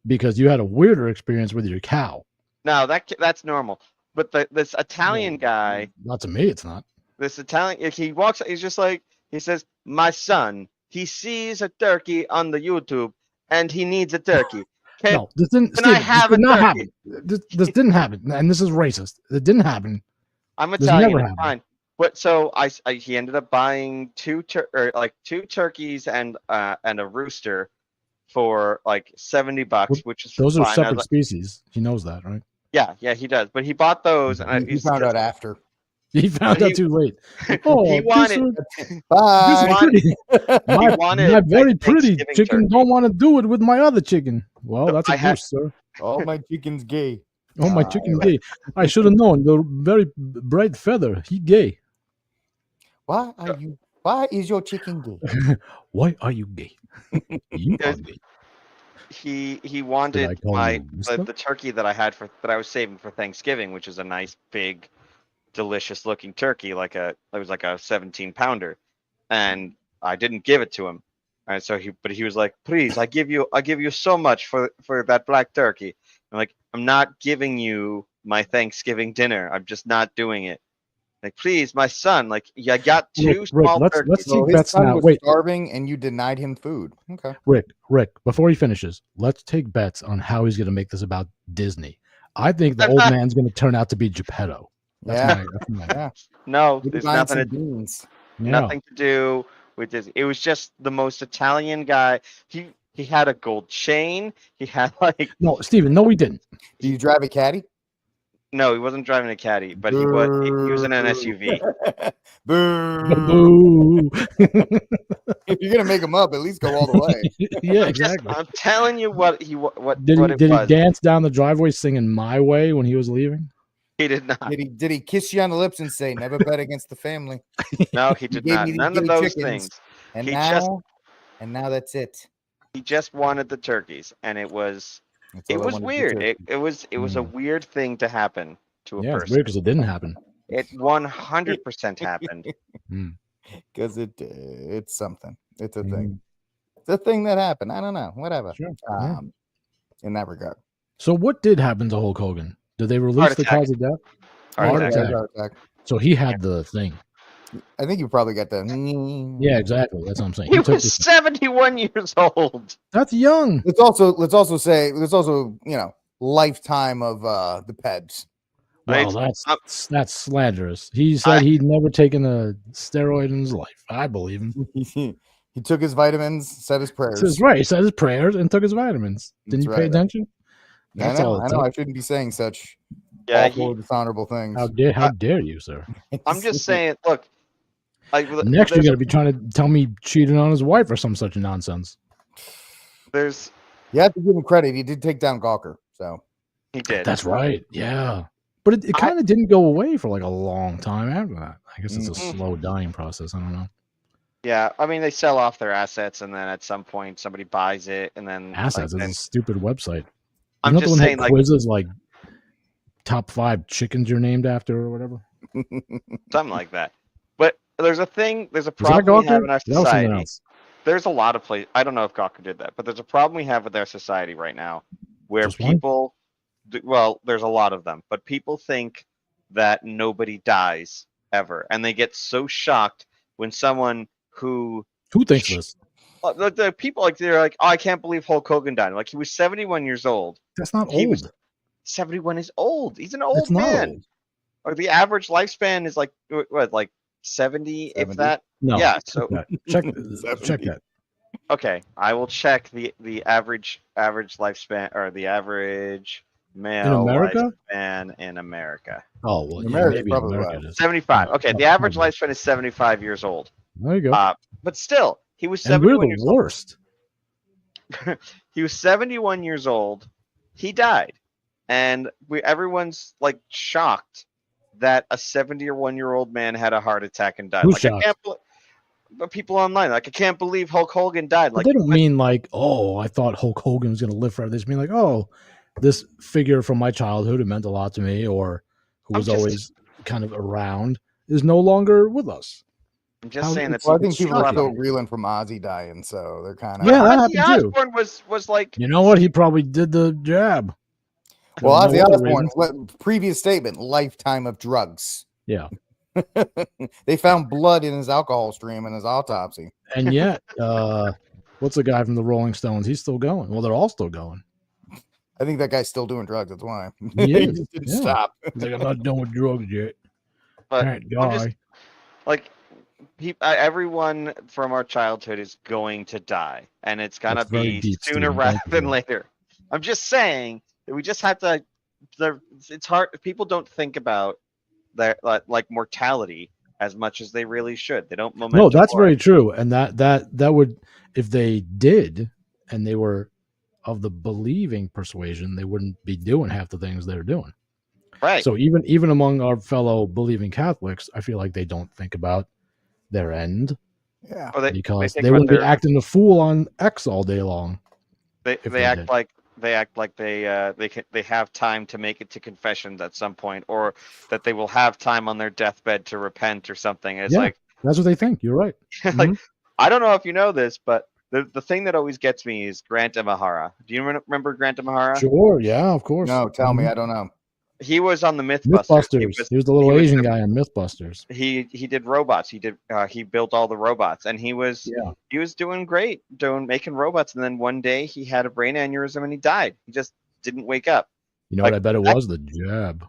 because you had a weirder experience with your cow. no, that's normal. But this Italian guy, Not to me, it's not. this Italian, he walks, he's just like, he says, "My son, he sees a turkey on the YouTube and he needs a turkey. No, this didn't. can I Steven, have this did a not turkey?" happen. This didn't happen, and this is racist. It didn't happen. I'm This Italian, never it's happened. fine. But so he ended up buying two turkeys and a rooster for like $70, which is Those are fine. I was separate like, species. He knows that, right? yeah, he does. But he bought those, and You found out after. He found out too late. Oh, he this wanted. one- Bye. pretty. My, wanted my a very pretty Thanksgiving chicken turkey. don't want to do it with my other chicken. Well, So that's a I had- goose, sir. All my chicken's gay. Oh, my chicken gay. I should have known. The very bright feather. He gay. Why is your chicken gay? Why are you gay? You are There's- gay. He I wanted call you mister? the turkey that I was saving for Thanksgiving, which is a nice big, delicious looking turkey, it was like a 17-pounder, and I didn't give it to him, and so he was like, "Please, I give you so much for that black turkey." I'm like, "I'm not giving you my Thanksgiving dinner. I'm just not doing it. Like, please, my son, like, you got two Rick, small let's turkeys." see. So his bets son now. was Wait. starving, and you denied him food. Okay. Rick, before he finishes, let's take bets on how he's going to make this about Disney. I think the old man's going to turn out to be Geppetto. Yeah. That's my Yeah. No, We'll be there's buying nothing some to beans. yeah. nothing to do with this. It was just the most Italian guy. He had a gold chain. He had like No, Steven, no, we didn't. Do you drive a caddy? no, he wasn't driving a caddy, but he was in an SUV. Boo. Boo. If you're gonna make them up, at least go all the way. Yeah, I'm just- exactly. I'm telling you what Did it he was. dance down the driveway singing "My Way" when he was leaving? He did not. Did he kiss you on the lips and say never bet against the family? No, he did gave not. me the None of guinea those chickens. things. And He now that's it. He just wanted the turkeys, and it was That's all I wanted to weird. do. It was a weird thing to happen to a Yeah, it's person. weird because it didn't happen. It 100% happened. Because it's something. It's a Mhm. thing. It's a thing that happened. I don't know. Whatever. Sure. Yeah. In that regard. So what did happen to Hulk Hogan? Did they release the attack. cause of death? Heart Heart attack. attack. Heart attack. So he had the thing. I think you probably got the. Yeah, exactly. That's what I'm saying. He took was this- 71 years old. That's young. Let's also say lifetime of the Peds. Well, Right. that's slanderous. He said he'd never taken a steroid in his life. I believe him. He took his vitamins, said his prayers. That's right. He said his prayers and took his vitamins. Didn't That's you pay right. attention? I That's know. all. I know. I shouldn't be saying such Yeah, awful, dishonorable things. How dare you, sir? I'm just saying. Look, Next, you're gonna be trying to tell me cheating on his wife or some such nonsense. there's You have to give him credit. He did take down Gawker. So he did. That's right. Yeah, But it kind of didn't go away for like a long time after that. I guess it's a Mhm. slow dying process. I don't know. Yeah, I mean they sell off their assets, and then at some point somebody buys it, and then Assets is a stupid website. I'm Isn't that the just one that saying, like, quizzes like top 5 chickens you're named after or whatever? something like that. But there's a thing, there's a Was that problem we have Gawker? in our That was something society. else. There's a lot of places. I don't know if Gawker did that, but there's a problem we have with our society right now, where Just one? people, well, there's a lot of them, but people think that nobody dies ever, and they get so shocked when someone who Who thinks this? the people like they're like, oh, I can't believe Hulk Hogan died. Like he was 71 years old. That's not He old. was 71 is old. He's an old That's not man. old. Or the average lifespan is like what, like 70, if 70? that. No. Yeah. check So that. Check 70. that. okay, I will check the average lifespan, or the average male America? lifespan in America. Oh well, In yeah, America, maybe in probably America right. it is. 75. Okay, the Oh, average probably. lifespan is 75 years old. There you go. But still, he was And we're 71 the years old. worst. He was 71 years old. He died, and everyone's like shocked that a 71-year-old man had a heart attack and died. Who's like shocked? I can't but people online like I can't believe Hulk Hogan died. But Like they don't mean like, oh, I thought Hulk Hogan was going to live forever. They just mean like, oh, this figure from my childhood who meant a lot to me, or who I'm was just- always kind of around, is no longer with us. I'm just How saying it's- that Well, I people think people are shocking. still reeling from Ozzy dying, so they're kind of. Yeah, that Ozzy happened too. Osbourne was like You know what? He probably did the jab. Well, For no Ozzy other Osbourne, reasons. previous statement, lifetime of drugs. Yeah. They found blood in his alcohol stream in his autopsy. And yet, what's the guy from the Rolling Stones? He's still going. Well, they're all still going. I think that guy's still doing drugs. That's why He he is, just didn't yeah. stop. He's like, I'm not done with drugs yet. But Can't I'm just- die. like everyone from our childhood is going to die, and it's gonna That's very be deep, sooner Steven. rather Thank you. than later. I'm just saying that we just have to. It's hard. People don't think about that like mortality as much as they really should. They don't. No, that's very true. And that would, if they did, and they were of the believing persuasion, they wouldn't be doing half the things they're doing. right. So even among our fellow believing Catholics, I feel like they don't think about their end Yeah. Or because think they about wouldn't be their- acting the fool on X all day long. They they act did. like they have time to make it to confessions at some point, or that they will have time on their deathbed to repent or something. It's Yeah. like That's what they think. You're right. like Mhm. I don't know if you know this, but the thing that always gets me is Grant Imahara. Do you remember Grant Imahara? Sure. Yeah, of course. No, tell me. Mhm. I don't know. He was on the Mythbusters. Mythbusters. He was the little he was Asian the- guy on Mythbusters. He did robots. He built all the robots, and he was doing great, making robots. And then one day he had a brain aneurysm and he died. He just didn't wake up. You know Like, what I bet it was? The jab.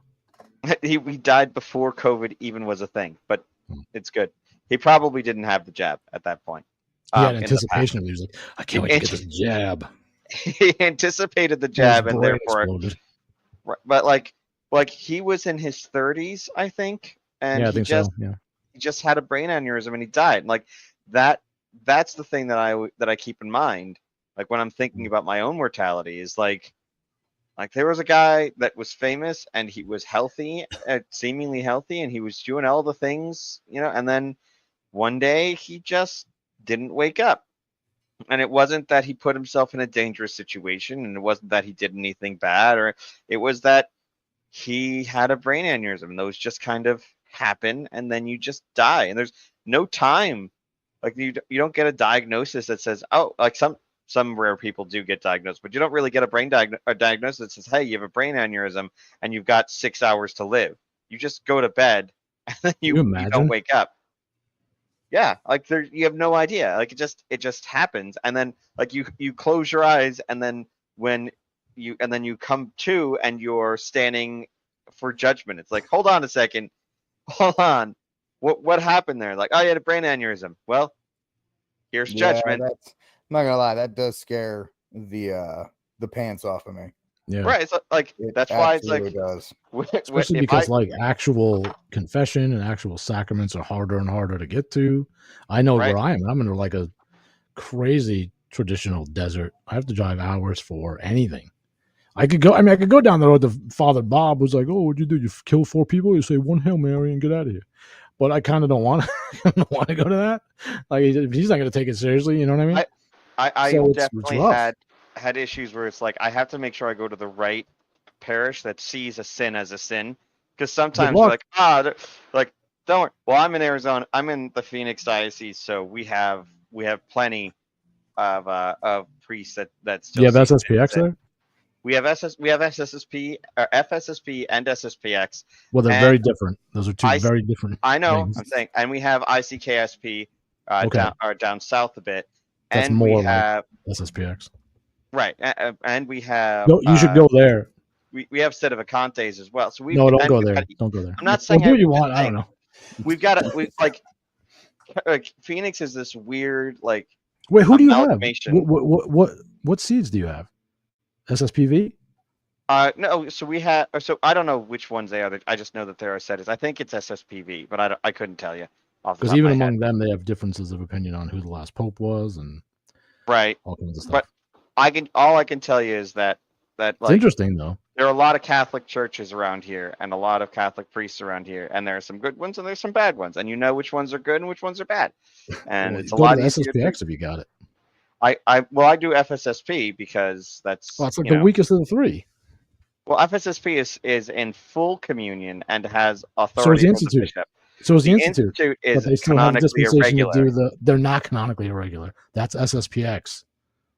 He died before COVID even was a thing, but Hmm. it's good. He probably didn't have the jab at that point. He had in the anticipation. He was like, I can't wait to get this jab. He anticipated the jab, His and brain therefore, exploded. but like he was in his 30s, I think, and Yeah, I he think just so. Yeah. he just had a brain aneurysm and he died. Like that's the thing that I keep in mind. Like when I'm thinking about my own mortality is like there was a guy that was famous and he was healthy, seemingly healthy, and he was doing all the things, and then one day he just didn't wake up. And it wasn't that he put himself in a dangerous situation, and it wasn't that he did anything bad, or it was that he had a brain aneurysm, and those just kind of happen, and then you just die, and there's no time. Like you don't get a diagnosis that says, oh, like some rare people do get diagnosed, but you don't really get a brain diagnosis that says, hey, you have a brain aneurysm and you've got 6 hours to live. You just go to bed and then you don't imagine? wake up. Yeah, like you have no idea. Like it just happens, and then like you close your eyes, and then you come to, and you're standing for judgment. It's like, hold on a second, hold on, what happened there? Like, oh, you had a brain aneurysm. Well, here's judgment. I'm not gonna lie, that does scare the pants off of me. Yeah. Right? It's like It that's why it's like absolutely does. Especially because like actual confession and actual sacraments are harder and harder to get to. I know Right. where I am. I'm in like a crazy traditional desert. I have to drive hours for anything. I could go. I mean, I could go down the road to Father Bob, who's like, "Oh, what'd you do? You kill 4 people? You say one Hail Mary and get out of here." But I kind of don't want to want to go to that. Like he's not going to take it seriously. You know what I mean? I So it's definitely rough. had issues where it's like I have to make sure I go to the right parish that sees a sin as a sin, because sometimes you're luck. like, like, don't worry. Well, I'm in Arizona. I'm in the Phoenix diocese, so we have plenty of priests that still You have see sin SSPX as sin. there? We have FSSP and SSPX. Well, they're And very different. Those are two I- very different I know. things. I'm saying, and we have ICKSP Okay. down south a bit, That's and more we like have SSPX. right, and we have You should go there. we have Sedevacantes as well. So we've No, don't and go we've there. got- Don't go there. I'm not Well, saying do what you I'm want. I saying don't know. We've got like Phoenix is this weird like Wait, who do you have? amalgamation. What seeds do you have? SSPV? No, so we have. So I don't know which ones they are. I just know that there are settings. I think it's SSPV, but I couldn't tell you off the Because top even of my head. among them, they have differences of opinion on who the last pope was and Right. all kinds of stuff. But all I can tell you is that it's like interesting though. there are a lot of Catholic churches around here and a lot of Catholic priests around here, and there are some good ones and there's some bad ones, and you know which ones are good and which ones are bad. And Well, it's a go lot to the easier. SSPX if you got it. I do FSSP because that's Well, it's like the weakest of the three. Well, FSSP is in full communion and has So is authority the from the Institute. bishop. So is the The Institute. Institute But is they still have a canonically dispensation irregular. to do they're not canonically irregular. That's SSPX.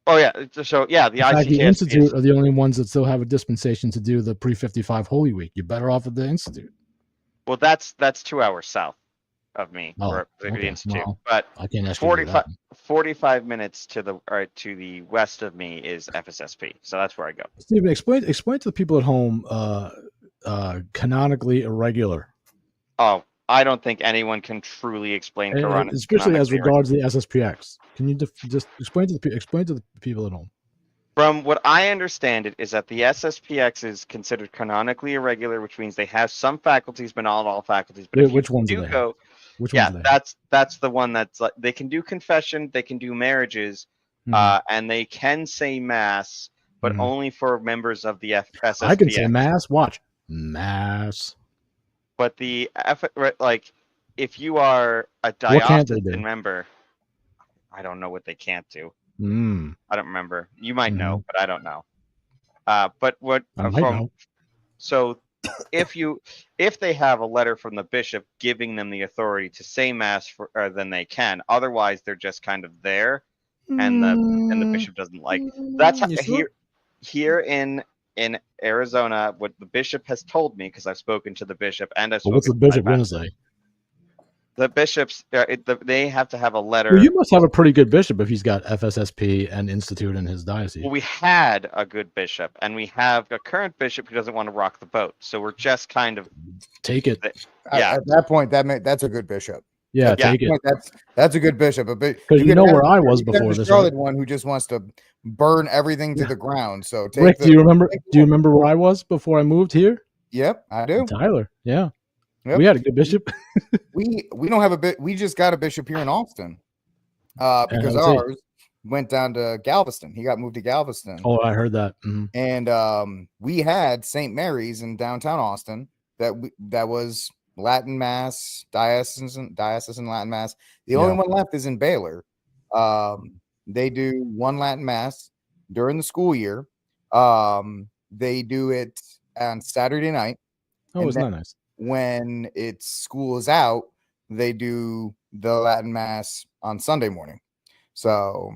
Oh yeah, so yeah, the In fact, the ICKSP Institute are the only ones that still have a dispensation to do the pre-55 Holy Week. You're better off at the Institute. well, that's 2 hours south of me, Oh, or the okay. Institute. Well, But I can't ask you to do that. 45 minutes to the west of me is FSSP, so that's where I go. Stephen, explain to the people at home canonically irregular. Oh, I don't think anyone can truly explain Quran, especially as canonically regards the SSPX. Can you just explain to the people at home? From what I understand, it is that the SSPX is considered canonically irregular, which means they have some faculties, but not all faculties. But if Which you ones do do they go, have? Which ones do they have? that's the one that's like they can do confession, they can do marriages, and they can say mass, but only for members of the SSPX. I can say mass. Watch mass. But like, if you are a diocesan member, I don't know what they can't do. I don't remember. You might know, but I don't know. But what so if they have a letter from the bishop giving them the authority to say mass then they can. Otherwise, they're just kind of there, and the bishop doesn't like. That's how, here in Arizona, what the bishop has told me, because I've spoken to the bishop and I've spoken. What's the bishop going to say? The bishops, they have to have a letter. Well, you must have a pretty good bishop if he's got FSSP and Institute in his diocese. Well, we had a good bishop, and we have a current bishop who doesn't want to rock the boat. So we're just kind of take it. Yeah. At that point, that's a good bishop. Yeah, take it. That's a good bishop. Because you know where I was before this. Charlotte one who just wants to burn everything to the ground. So, Rick, do you remember where I was before I moved here? Yep, I do. Tyler, yeah. Yep. We had a good bishop. we don't have a bit. We just got a bishop here in Austin because ours went down to Galveston. He got moved to Galveston. Oh, I heard that. And we had St. Mary's in downtown Austin. That was Latin Mass, diocesan Latin Mass. The only one left is in Baylor. They do one Latin Mass during the school year. They do it on Saturday night. Oh, it's not nice. When school is out, they do the Latin Mass on Sunday morning. So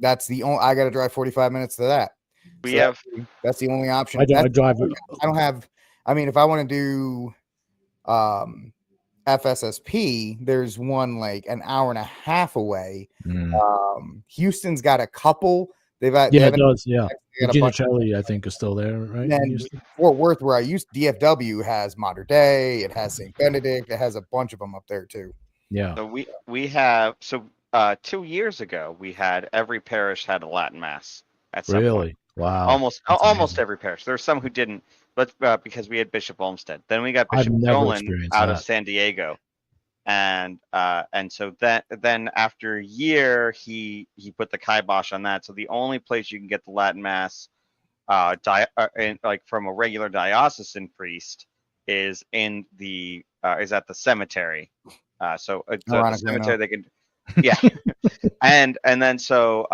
that's the only. I got to drive 45 minutes to that. That's the only option. I drive. I don't have. I mean, if I want to do FSSP, there's one like an hour and a half away. Houston's got a couple. It does. Yeah. Ginicelli, I think, is still there, right? And Fort Worth, where I used DFW, has Mater Dei. It has St. Benedict. It has a bunch of them up there too. Yeah. So we have 2 years ago we had every parish had a Latin Mass at some point. Wow. Almost every parish. There are some who didn't, but because we had Bishop Olmsted. Then we got Bishop Dolan out of San Diego. And so then after a year he put the kibosh on that. So the only place you can get the Latin Mass from a regular diocesan priest is in the is at the cemetery. So at the Ironically cemetery enough. they can, yeah, and then so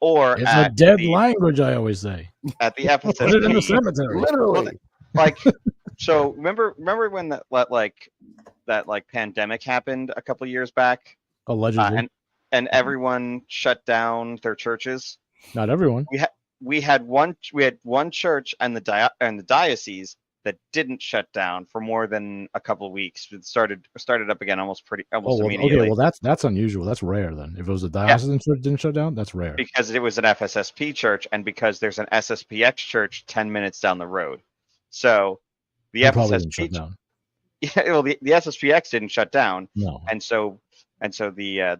or It's a at dead the language, I always say. at the Put it in the FSSP. cemetery. Literally. Like, so remember when that pandemic happened a couple years back, Allegedly. and everyone shut down their churches. Not everyone. We had one church and the diocese that didn't shut down for more than a couple of weeks. It started up again almost immediately. Okay, well that's unusual. That's rare then. If it was a diocesan church didn't shut down, that's rare. Because it was an FSSP church and because there's an SSPX church 10 minutes down the road. So the It probably didn't FSSP shut down. Yeah, well, the SSPX didn't shut down, No. and so the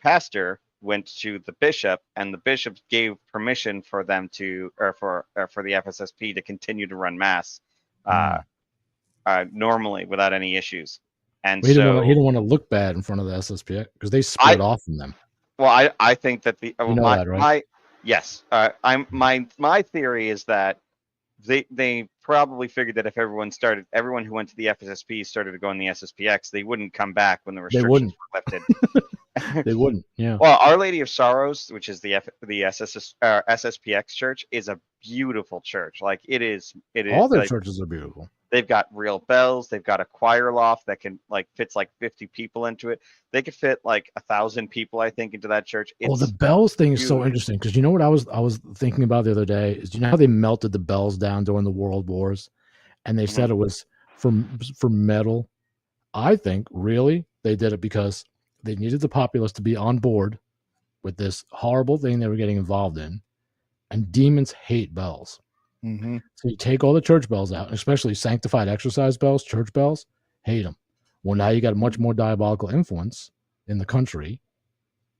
pastor went to the bishop, and the bishop gave permission for them to, or for the FSSP to continue to run mass, normally without any issues. And He so didn't want to look bad in front of the SSPX because they split off from them. well, I think that the You know that, right? my theory is that they probably figured that if everyone who went to the FSSP started to go in the SSPX, they wouldn't come back when the restrictions were lifted. They wouldn't. Yeah. Well, Our Lady of Sorrows, which is the SSPX church, is a beautiful church. Like it is. All their like, churches are beautiful. They've got real bells. They've got a choir loft that can fits 50 people into it. They could fit 1,000 people, I think, into that church. The bells thing is so interesting because you know what I was thinking about the other day is, you know how they melted the bells down during the World Wars, and they said it was for metal. I think really they did it because they needed the populace to be on board with this horrible thing they were getting involved in, and demons hate bells. Mm-hmm. So you take all the church bells out, especially sanctified exercise bells, church bells, hate them. Well, now you got much more diabolical influence in the country,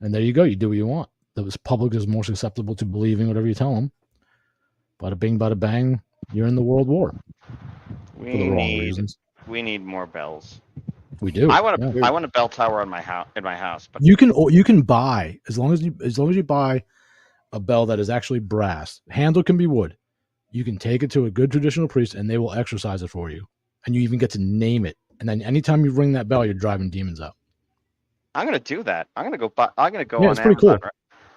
and there you go. You do what you want. The public is more susceptible to believing whatever you tell them. Bada bing, bada bang, you're in the World War. For the wrong reasons. We need more bells. We do. I want a bell tower in my house. But you can buy as long as you buy a bell that is actually brass. Handle can be wood. You can take it to a good traditional priest and they will exercise it for you. And you even get to name it. And then anytime you ring that bell, you're driving demons out. I'm gonna do that. I'm gonna go on it's Amazon, pretty cool.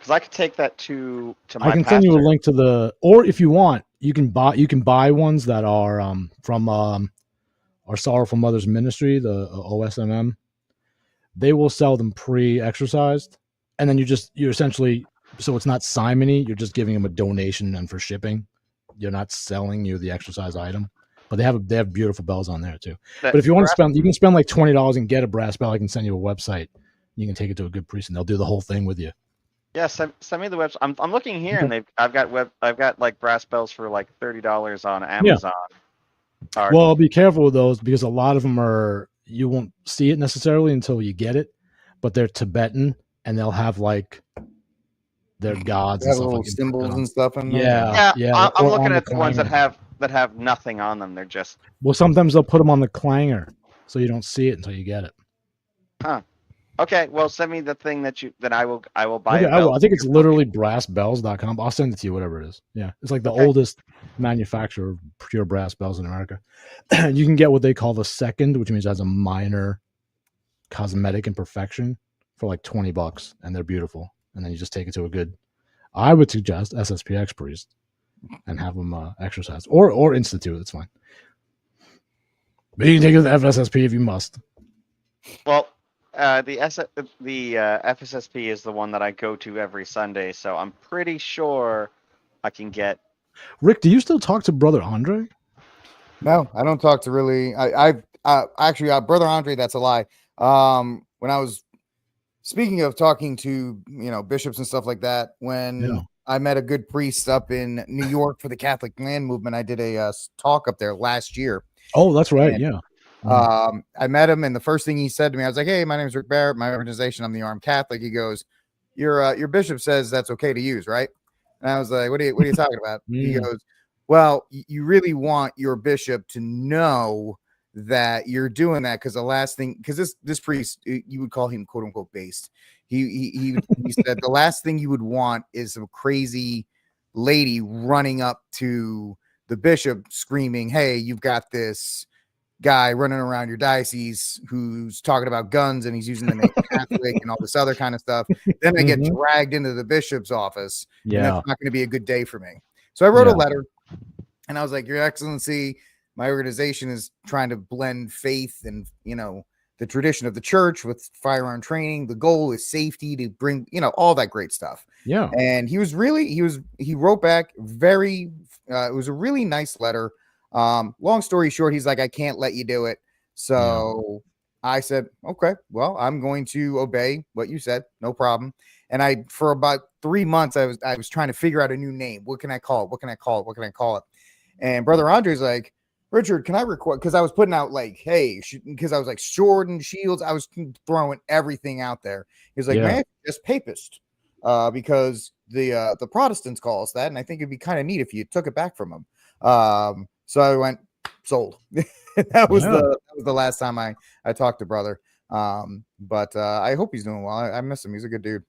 because I could take that to my. I can send you a link to or if you want, you can buy ones that are from our Sorrowful Mothers Ministry, the OSMM. They will sell them pre-exercised, and then you're essentially, so it's not simony. You're just giving them a donation and for shipping. You're not selling you the exercise item, but they have beautiful bells on there too. But if you want to spend, you can spend $20 and get a brass bell. I can send you a website. You can take it to a good priest, and they'll do the whole thing with you. Yeah, send me the website. I'm looking here, and I've got brass bells for $30 on Amazon. Yeah. Well, be careful with those because a lot of them you won't see it necessarily until you get it, but they're Tibetan, and they'll have their gods and stuff little symbols and stuff in there. Yeah. I'm looking at the ones that have nothing on them. They're just. Well, sometimes they'll put them on the clanger, so you don't see it until you get it. Huh. Okay. Well, send me the thing that I will buy. Okay, I will. I think it's literally brassbells.com. I'll send it to you, whatever it is. Yeah, it's like the oldest manufacturer of pure brass bells in America. You can get what they call the second, which means it has a minor cosmetic imperfection for $20, and they're beautiful. And then you just take it to I would suggest SSPX priest and have them exercise or institute. It's fine. But you can take it to the FSSP if you must. Well, the FSSP is the one that I go to every Sunday, so I'm pretty sure I can get. Rick, do you still talk to Brother Andre? No, I don't talk to really. I've actually Brother Andre. That's a lie. When I was speaking of talking to bishops and stuff like that, when I met a good priest up in New York for the Catholic Land Movement, I did a talk up there last year. Oh, that's right. And, yeah. I met him, and the first thing he said to me, I was like, "Hey, my name is Rick Barrett. My organization, I'm the Armed Catholic." He goes, "Your bishop says that's okay to use, right?" And I was like, "What are you talking about?" He goes, "Well, you really want your bishop to know that you're doing that because the last thing, because this priest, you would call him quote unquote based. He said the last thing you would want is some crazy lady running up to the bishop screaming, "Hey, you've got this guy running around your diocese who's talking about guns and he's using the name Catholic and all this other kind of stuff." Then I get Mhm. dragged into the bishop's office, and Yeah. that's not going to be a good day for me. So I wrote a Yeah. letter, and I was like, "Your Excellency, my organization is trying to blend faith and, the tradition of the church with firearm training. The goal is safety to bring, all that great stuff." Yeah. And he wrote back very, it was a really nice letter. Long story short, he's like, "I can't let you do it." So I said, "Okay, well, I'm going to obey what you said. No problem." And for about 3 months, I was trying to figure out a new name. What can I call it? What can I call it? What can I call it? And Brother Andre's like, "Richard, can I record?" Because I was putting out like, "Hey," because I was like Jordan Shields. I was throwing everything out there. He's like, Yeah. "Man, just papist," because the Protestants call us that, and I think it'd be kind of neat if you took it back from them. So I went sold. that was the last time I talked to Brother. But I hope he's doing well. I miss him. He's a good dude.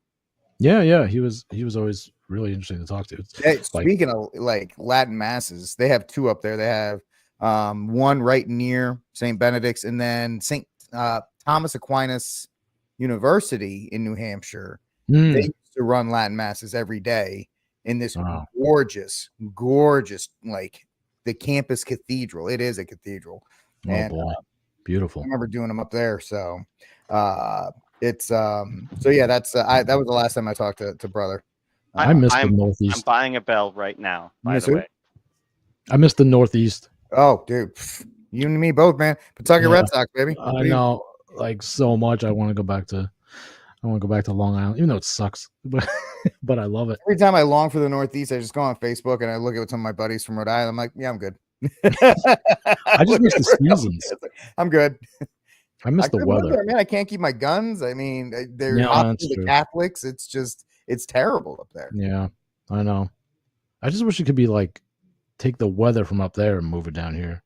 Yeah. He was always really interesting to talk to. Hey, Like, speaking of like Latin masses, they have 2 up there. They have one right near St. Benedict's, and then St. Thomas Aquinas University in New Hampshire. mm, They used to run Latin masses every day in this Wow. gorgeous, like the campus cathedral. It is a cathedral. Oh And boy, I beautiful. remember doing them up there. So it's so yeah, that's that was the last time I talked to Brother. I miss the I'm Northeast. buying a bell right now, by miss the who? way. I miss the Northeast. Oh, dude, you and me both, man. Pawtucket Yeah. Red Sox, baby. I know, like, so much. I want to go back to Long Island, even though it sucks, but I love it. Every time I long for the Northeast, I just go on Facebook and I look at what some of my buddies from Rhode Island. I'm like, yeah, I'm good. I just miss the seasons. I'm good. I miss I the couldn't live weather. there, man. I can't keep my guns. I mean, they're Yeah, hostile that's to true. Catholics. It's terrible up there. Yeah, I know. I just wish it could be like take the weather from up there and move it down here.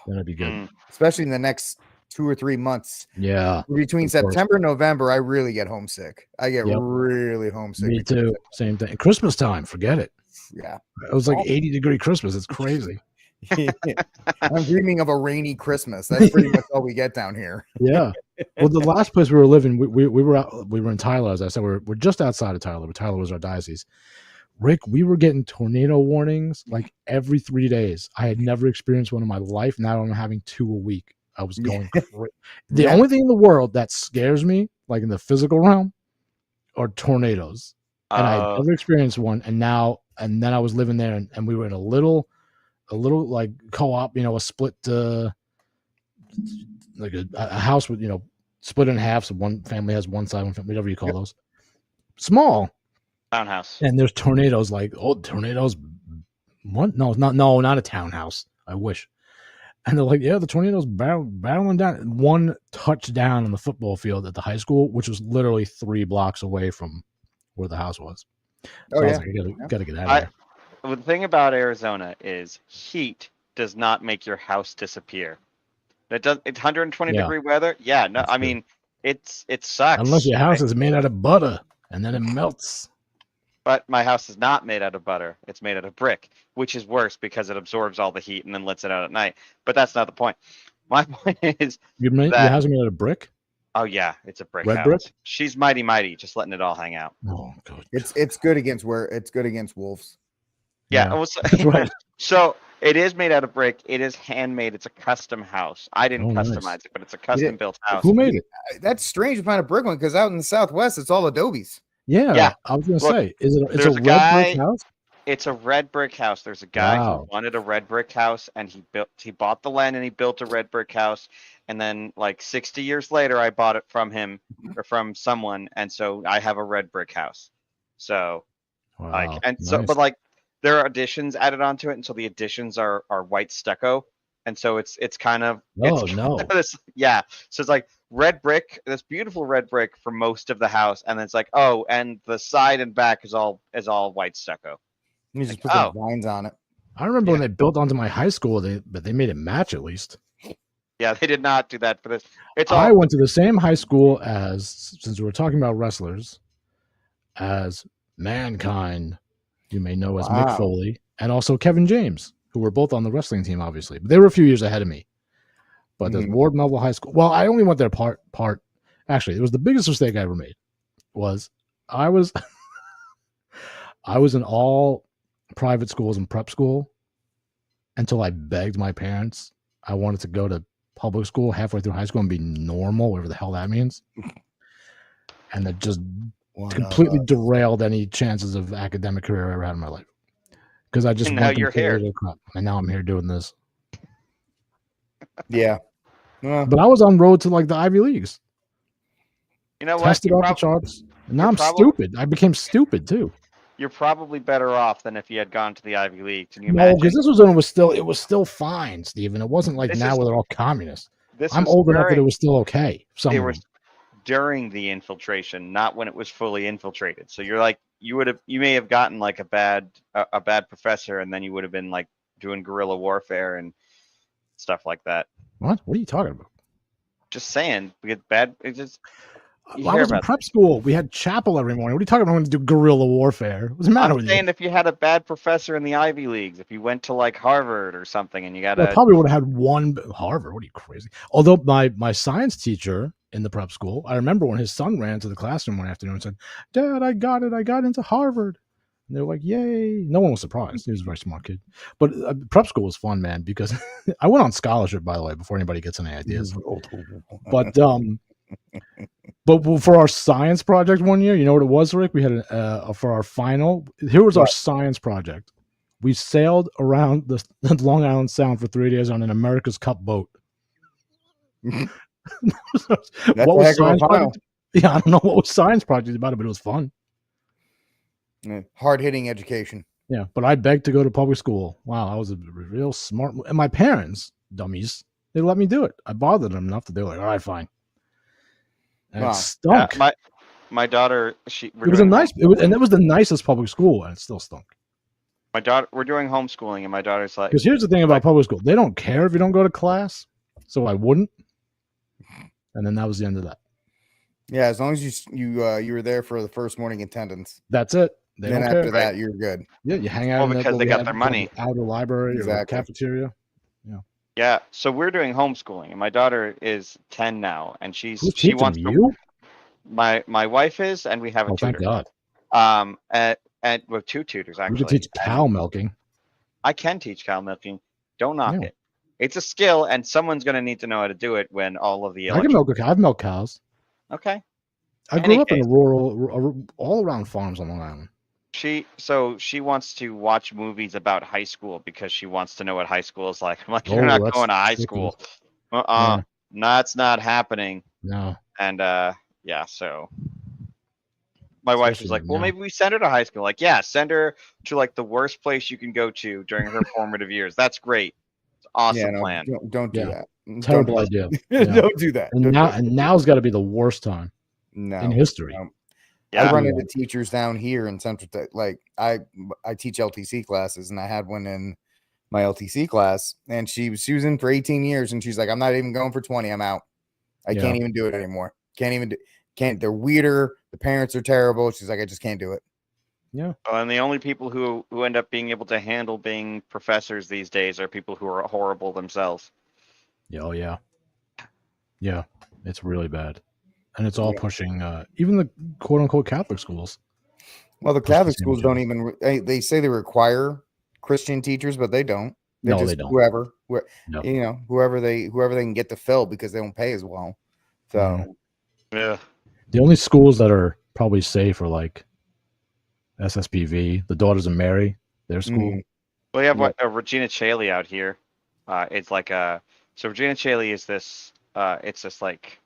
That'd be good. Mm. Especially in the next 2 or 3 months. Yeah, Between of course. September and November, I really get homesick. I get Yep. really homesick. Me between too. Same thing. Christmas time, forget it. Yeah. It was like 80-degree Christmas. It's crazy. I'm dreaming of a rainy Christmas. That's pretty much all we get down here. Yeah. Well, the last place we were living, we were in Tyler, as I said. We're just outside of Tyler, but Tyler was our diocese. Rick, we were getting tornado warnings like every 3 days. I had never experienced one in my life. Now I'm having 2 a week. I was going crazy. The only thing in the world that scares me, like in the physical realm, are tornadoes. And I had never experienced one. And then I was living there, and we were in a little like co-op, a split, like a house with, split in half. So one family has one side, one family, whatever you call those. Small. Townhouse. And there's tornadoes, like, tornadoes. What? No, not a townhouse. I wish. And they're like, yeah, the tornadoes battling down. One touchdown on the football field at the high school, which was literally 3 blocks away from where the house was. So I was like, I gotta get out of here. The thing about Arizona is heat does not make your house disappear. It's 120-degree weather. Yeah, no, I mean, it sucks. Unless your house is made out of butter and then it melts. But my house is not made out of butter. It's made out of brick, which is worse because it absorbs all the heat and then lets it out at night. But that's not the point. My point is your house is made out of brick? Oh yeah, it's a brick Red house. brick? She's mighty, just letting it all hang out. Oh god. It's good against wolves. Yeah, Yeah. that's right. So it is made out of brick. It is handmade. It's a custom house. I didn't nice. customize it, but it's a custom built house. Who made it? That's strange to find a brick one because out in the Southwest, it's all Adobes. Yeah. I was gonna say, it's a there's a red guy- brick house? It's a red brick house. There's a guy Wow. who wanted a red brick house, and he bought the land and he built a red brick house. And then, like 60 years later, I bought it from him or from someone, and so I have a red brick house. So, Wow. but like there are additions added onto it, and so the additions are white stucco, and so it's kind of Oh no. yeah. So it's like red brick, this beautiful red brick for most of the house, and then it's like, oh, and the side and back is all white stucco. You just put some vines on it. I remember when they built onto my high school, but they made it match at least. Yeah, they did not do that for this. I went to the same high school as, since we were talking about wrestlers, as Mankind. you may know as Mick Wow. Foley, and also Kevin James, who were both on the wrestling team, obviously. But they were a few years ahead of me. But there's Mhm. Ward Melville High School. Well, I only went there part. Actually, it was the biggest mistake I ever made. Was I was I was in all private schools and prep school until I begged my parents I wanted to go to public school halfway through high school and be normal, whatever the hell that means. And that just completely derailed any chances of academic career I ever had in my life. Because I just And now went you're here. completely crap. And now I'm here doing this. Yeah. Well, But I was on road to like the Ivy Leagues. You know what? Tested off the charts. And now you're I'm stupid. I became stupid too. You're probably better off than if you had gone to the Ivy League. Can you No, imagine? because this was when it was still fine, Steven. It wasn't like This now is- where they're all communists. This I'm was old enough that it during- was still okay. Some It of was them. during the infiltration, not when it was fully infiltrated. So you're like, you may have gotten like a bad professor, and then you would have been like doing guerrilla warfare and stuff like that. What? What are you talking about? Just saying, because bad. It's just you I hear was in about prep school. We had chapel every morning. What are you talking about? I'm going to do guerrilla warfare. What's the matter I'm with saying you? if you had a bad professor in the Ivy Leagues, if you went to like Harvard or something, and you got Well, I probably would have had one Harvard. What are you crazy? Although my science teacher in the prep school, I remember when his son ran to the classroom one afternoon and said, "Dad, I got it. I got into Harvard." And they were like, "Yay!" No one was surprised. He was a very smart kid. But prep school was fun, man, because I went on scholarship, by the way, before anybody gets any ideas. But for our science project one year, you know what it was, Rick? We had for our final. Here was our science project. We sailed around the Long Island Sound for 3 days on an America's Cup boat. What was science project? Yeah, I don't know what was science project about it, but it was fun. Hard-hitting education. Yeah, but I begged to go to public school. Wow, I was a real smart. And my parents, dummies, they let me do it. I bothered them enough that they were like, "All right, fine." And Wow. it stunk. my daughter, it was a nice, and it was the nicest public school, and it still stunk. My daughter, we're doing homeschooling, and my daughter's like, because here's the thing about public school: they don't care if you don't go to class. So I wouldn't, and then that was the end of that. Yeah, as long as you were there for the first morning attendance. That's it. They then after that, you're good. Yeah, you hang out because they got their money out of the library or the cafeteria. Yeah. Yeah. So we're doing homeschooling, and my daughter is 10 now, and she wants you. My wife is, and we have a tutor. Thank God. And with 2 tutors actually. You can teach cow milking. I can teach cow milking. Don't knock it. It's a skill, and someone's going to need to know how to do it when all of the. I can milk a cow. I've milked cows. Okay. I grew up in a rural, all around farms on Long Island. She wants to watch movies about high school because she wants to know what high school is like. I'm like, you're not going to high school. That's not happening. No. And yeah, so my wife is like, well, maybe we send her to high school. Like, yeah, send her to like the worst place you can go to during her formative years. That's great. It's awesome plan. Don't do that. Terrible idea. Don't do that. And now's got to be the worst time in history. I run into teachers down here in Central Tech. Like I teach LTC classes, and I had one in my LTC class, and she was in for 18 years, and she's like, I'm not even going for 20. I'm out. I can't even do it anymore. They're weirder. The parents are terrible. She's like, I just can't do it. Yeah. And the only people who end up being able to handle being professors these days are people who are horrible themselves. Oh yeah. Yeah. It's really bad. And it's all pushing even the quote unquote Catholic schools. Well, the Catholic schools don't even they say they require Christian teachers, but they don't. They don't. Whoever they can get to fill because they don't pay as well. So yeah. The only schools that are probably safe are like SSPV, the Daughters of Mary, their school. Well, we have Regina Caeli out here. It's like so Regina Caeli is this it's just like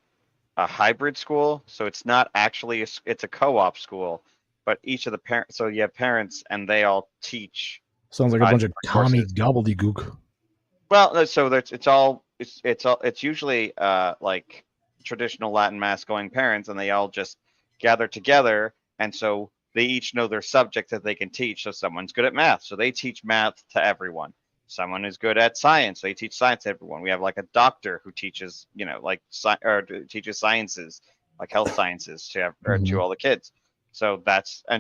a hybrid school, so it's not actually it's a co-op school, but each of the parents, so you have parents and they all teach. Sounds like a bunch of commie gobbledygook. Well, so it's usually like traditional Latin mass going parents, and they all just gather together, and so they each know their subject that they can teach. So someone's good at math, so they teach math to everyone. Someone is good at science, they teach science to everyone. We have like a doctor who teaches, teaches sciences, like health sciences to all the kids. So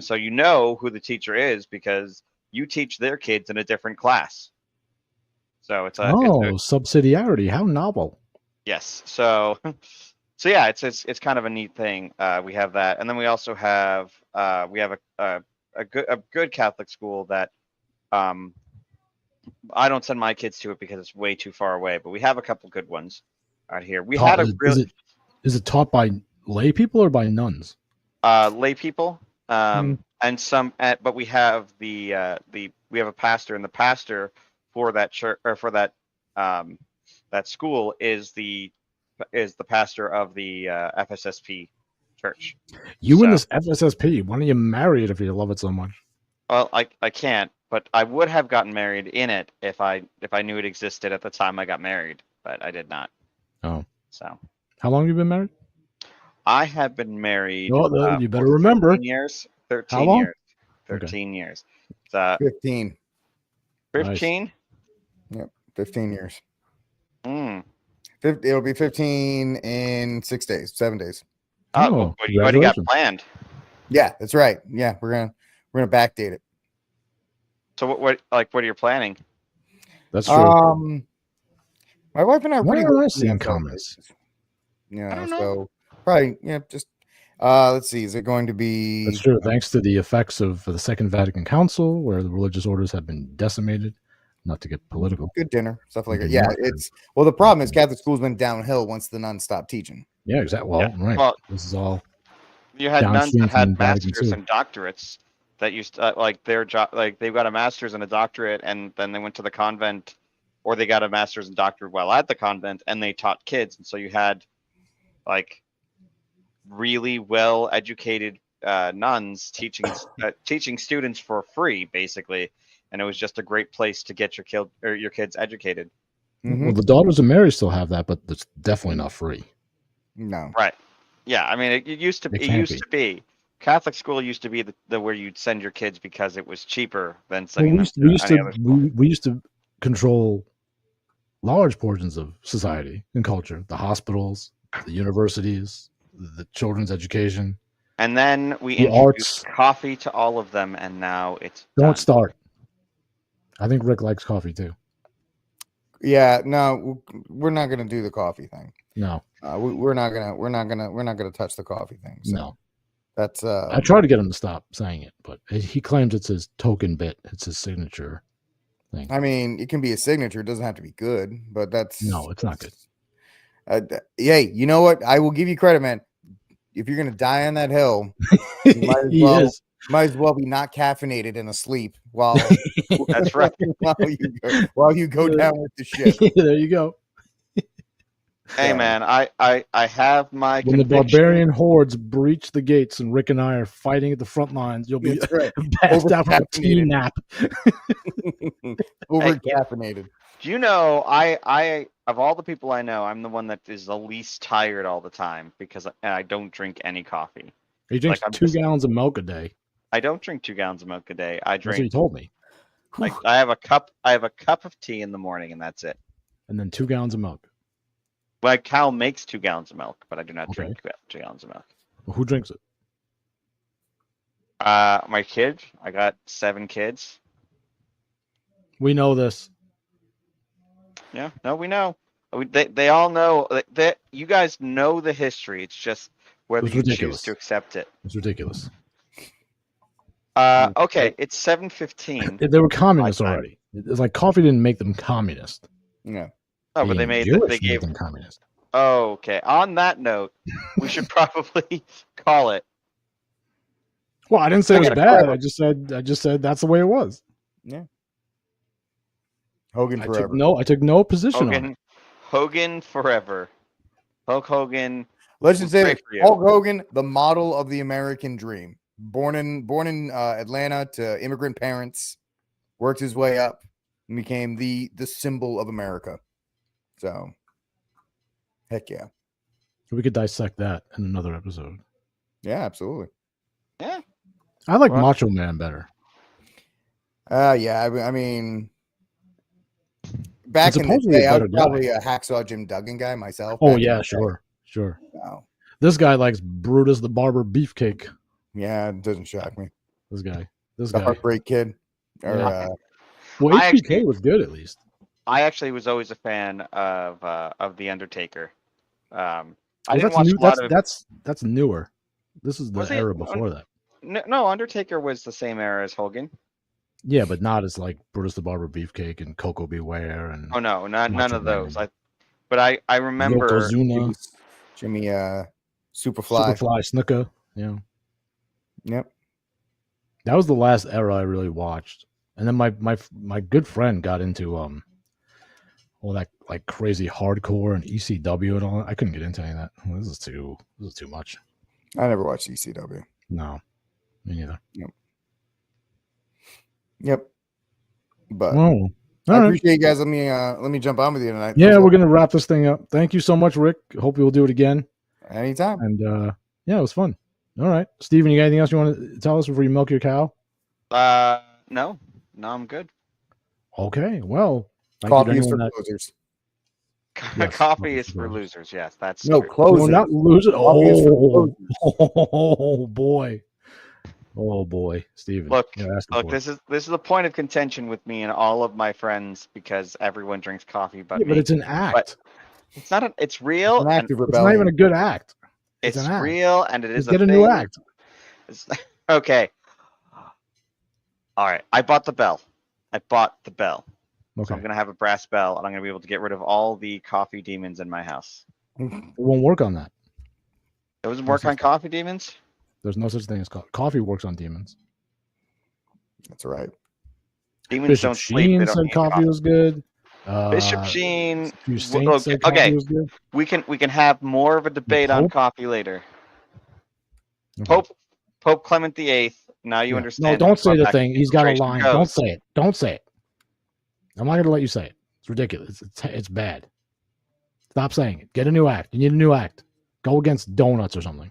so you know who the teacher is because you teach their kids in a different class. So it's a subsidiarity. How novel. yes. So yeah, it's kind of a neat thing. We have that, and then we also have a good Catholic school that I don't send my kids to it because it's way too far away. But we have a couple good ones out here. We had a really is it taught by lay people or by nuns? Lay people, and some. But we have we have a pastor, and the pastor for that church or for that that school is the pastor of the FSSP church. You in this FSSP? Why don't you marry it if you love it so much? Well, I can't, but I would have gotten married in it if I knew it existed at the time I got married, but I did not. Oh, so how long have you been married? I have been married. You better remember. 13 years. 13 how long? years. 13 years. 15. 15. Nice. Yep, 15 years. It'll be 15 in 7 days. Oh, what do you got planned? Yeah, that's right. Yeah, we're gonna backdate it. So what are you planning? That's true. My wife and I are pretty good in comments. Yeah, so probably just let's see. Is it going to be? That's true. Thanks to the effects of the Second Vatican Council, where the religious orders have been decimated. Not to get political. Good dinner, stuff like that. Yeah, the problem is Catholic schools went downhill once the nuns stopped teaching. Yeah, exactly. Well, right. Well, this is all. You had nuns that had masters and doctorates that used to, like their job, like they've got a master's and a doctorate, and then they went to the convent, or they got a master's and doctorate while at the convent, and they taught kids, and so you had like really well educated nuns teaching students for free, basically. And it was just a great place to get your kids educated. Mm-hmm. Well, the Daughters of Mary still have that, but it's definitely not free. No. Right. Yeah. I mean, it used to be Catholic school used to be the where you'd send your kids because it was cheaper than sending them. We used to control large portions of society and culture, the hospitals, the universities, the children's education. And then we introduced coffee to all of them, and now it's don't start. I think Rick likes coffee too. Yeah, no, we're not gonna do the coffee thing. No, we're not gonna touch the coffee thing. So no, that's. I tried to get him to stop saying it, but he claims it's his token bit. It's his signature thing. I mean, it can be a signature. It doesn't have to be good, but it's not good. Hey, you know what? I will give you credit, man. If you're gonna die on that hill, might as well be not caffeinated and asleep while that's right. while you go down with the ship. There you go. Hey man, I have my when the barbarian hordes breach the gates and Rick and I are fighting at the front lines, you'll be passed out from a tea nap. Over caffeinated. Do you know I of all the people I know, I'm the one that is the least tired all the time because I don't drink any coffee. He drinks 2 gallons of milk a day. I don't drink 2 gallons of milk a day. I drink. That's what you told me. Like I have a cup of tea in the morning, and that's it. And then 2 gallons of milk. My cow makes 2 gallons of milk, but I do not drink 2 gallons of milk. Well, who drinks it? My kids. I got 7 kids. We know this. Yeah, no, we know. They all know that you guys know the history. It's just whether you choose to accept it. It's ridiculous. Okay, it's 7:15. They were communists already. It's like coffee didn't make them communist. Yeah. Oh, but they gave them communist. Oh, okay. On that note, we should probably call it. Well, I didn't say it was bad. I just said that's the way it was. Yeah. Hogan forever. I took no position on it. Hogan forever. Hulk Hogan. Let's just say Hulk Hogan, the model of the American dream. Born in Atlanta to immigrant parents, worked his way up and became the symbol of America. So, heck yeah. We could dissect that in another episode. Yeah, absolutely. Yeah. I like Macho Man better. Yeah, I mean, back in the day, I was probably a Hacksaw Jim Duggan guy myself. Oh, yeah, sure. Wow. This guy likes Brutus the Barber Beefcake. Yeah, it doesn't shock me. This guy. The Heartbreak Kid. Or, Yeah. Well, I HBK actually- was good at least. I actually was always a fan of the Undertaker. I Well, didn't that's watch new. a lot of. That's newer. This is the Was it? era before that. No, Undertaker was the same era as Hogan. Yeah, but not as like Brutus the Barber Beefcake and Coco Beware and Oh no, none Macho of those. Man. I remember. Yokozuna, Jimmy Superfly. Superfly Snuka. Yeah, Yep. that was the last era I really watched. And then my good friend got into all that like crazy hardcore and ECW and all. I couldn't get into any of that. This is too much. I never watched ECW. No, me neither. Yep. But Well, all I right. appreciate you guys. Let me jump on with you tonight. Yeah, we're gonna wrap this thing up. Thank you so much, Rick. Hope you'll do it again. Anytime. And yeah, it was fun. All right, Steven, you got anything else you want to tell us before you milk your cow? No, I'm good. Okay, well, thank you to Coffee is for anyone that- closers. Yes, Coffee is for losers. Yes, that's No, true. No, closers. not lose it. Coffee is for Oh boy, oh boy, Steven. Look, you're asking Look, for it. this is a point of contention with me and all of my friends because everyone drinks coffee but Yeah, me. but it's an act. It's not. It's real. An and active It's not rebellion. even a good act. it's an act. real, and it is Just get a thing. new act. Okay. All right. I bought the bell. So Okay, I'm gonna have a brass bell, and I'm gonna be able to get rid of all the coffee demons in my house. it won't work on that. It doesn't work on coffee demons. There's no such thing as coffee works on demons. That's right. Demons Bishop don't sleep. Sheen They don't said need coffee was good. Bishop Sheen. a few look, saints said coffee okay, was good. we can have more of a debate on Pope? coffee later. Okay. Pope Clement VIII. Now you Yeah. understand. No, don't how say the that thing. He's got a concentration line. goes. Don't say it. Don't say it. I'm not going to let you say it. It's ridiculous. It's bad. Stop saying it. Get a new act. You need a new act. Go against donuts or something.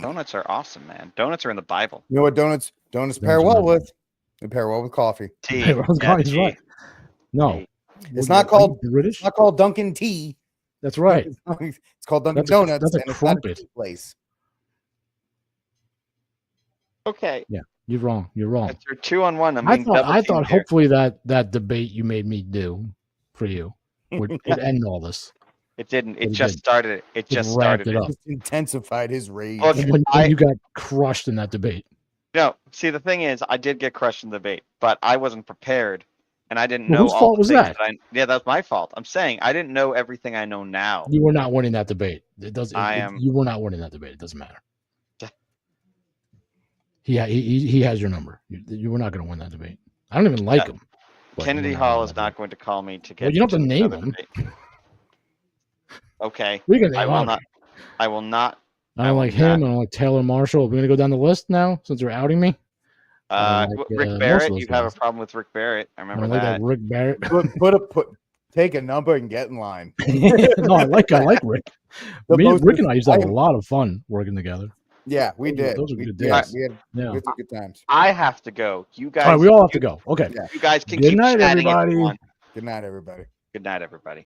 Donuts are awesome, man. Donuts are in the Bible. You know what donuts pair are well good. with? They pair well with coffee. Tea. Hey, Ron Yeah, Scotty's tea. right. No, Tea. It's What, not called- are you British. It's not called Dunkin' Tea. That's right. It's called Dunkin' That's a- Donuts. that's a and it's crumpet. not a tea place. Okay. You're wrong. You're wrong. That's your 2-on-1. I'm I being thought double-teamed here. hopefully that debate you made me do for you would end all this. It didn't. It It just didn't. started it. It just ramped started it it. up. Just intensified his rage. Look, When you got crushed in that debate. No, see, the thing is, I did get crushed in the debate, but I wasn't prepared, and I didn't Well, know whose all fault the was things that? yeah, that's my fault. I'm saying I didn't know everything I know now. You were not winning that debate. It does. I am- You were not winning that debate. It doesn't matter. Yeah. He has your number. You were not going to win that debate. I don't even like Yeah. him. but Kennedy you were gonna Hall win is that not debate. going to call me to get. Well, you don't have to into name another him. debate. Okay, We can I name will him. not. I will not. I don't like him. I don't like Taylor Marshall. We're gonna go down the list now since you're outing me. I don't like, Rick most Barrett. of those You have a guys. problem with Rick Barrett. I I remember don't like that. that Rick Barrett. Take a number and get in line. No, I like Rick. The most- Rick and I used to have a lot of fun working together. Yeah, we did. Those are We good did. days. We had Yeah. we had some good times. I have to go. You guys. All right, we all have to go. Okay. Yeah. You guys can Good keep night, chatting if you everybody. want. Good night, everybody. Good night, everybody.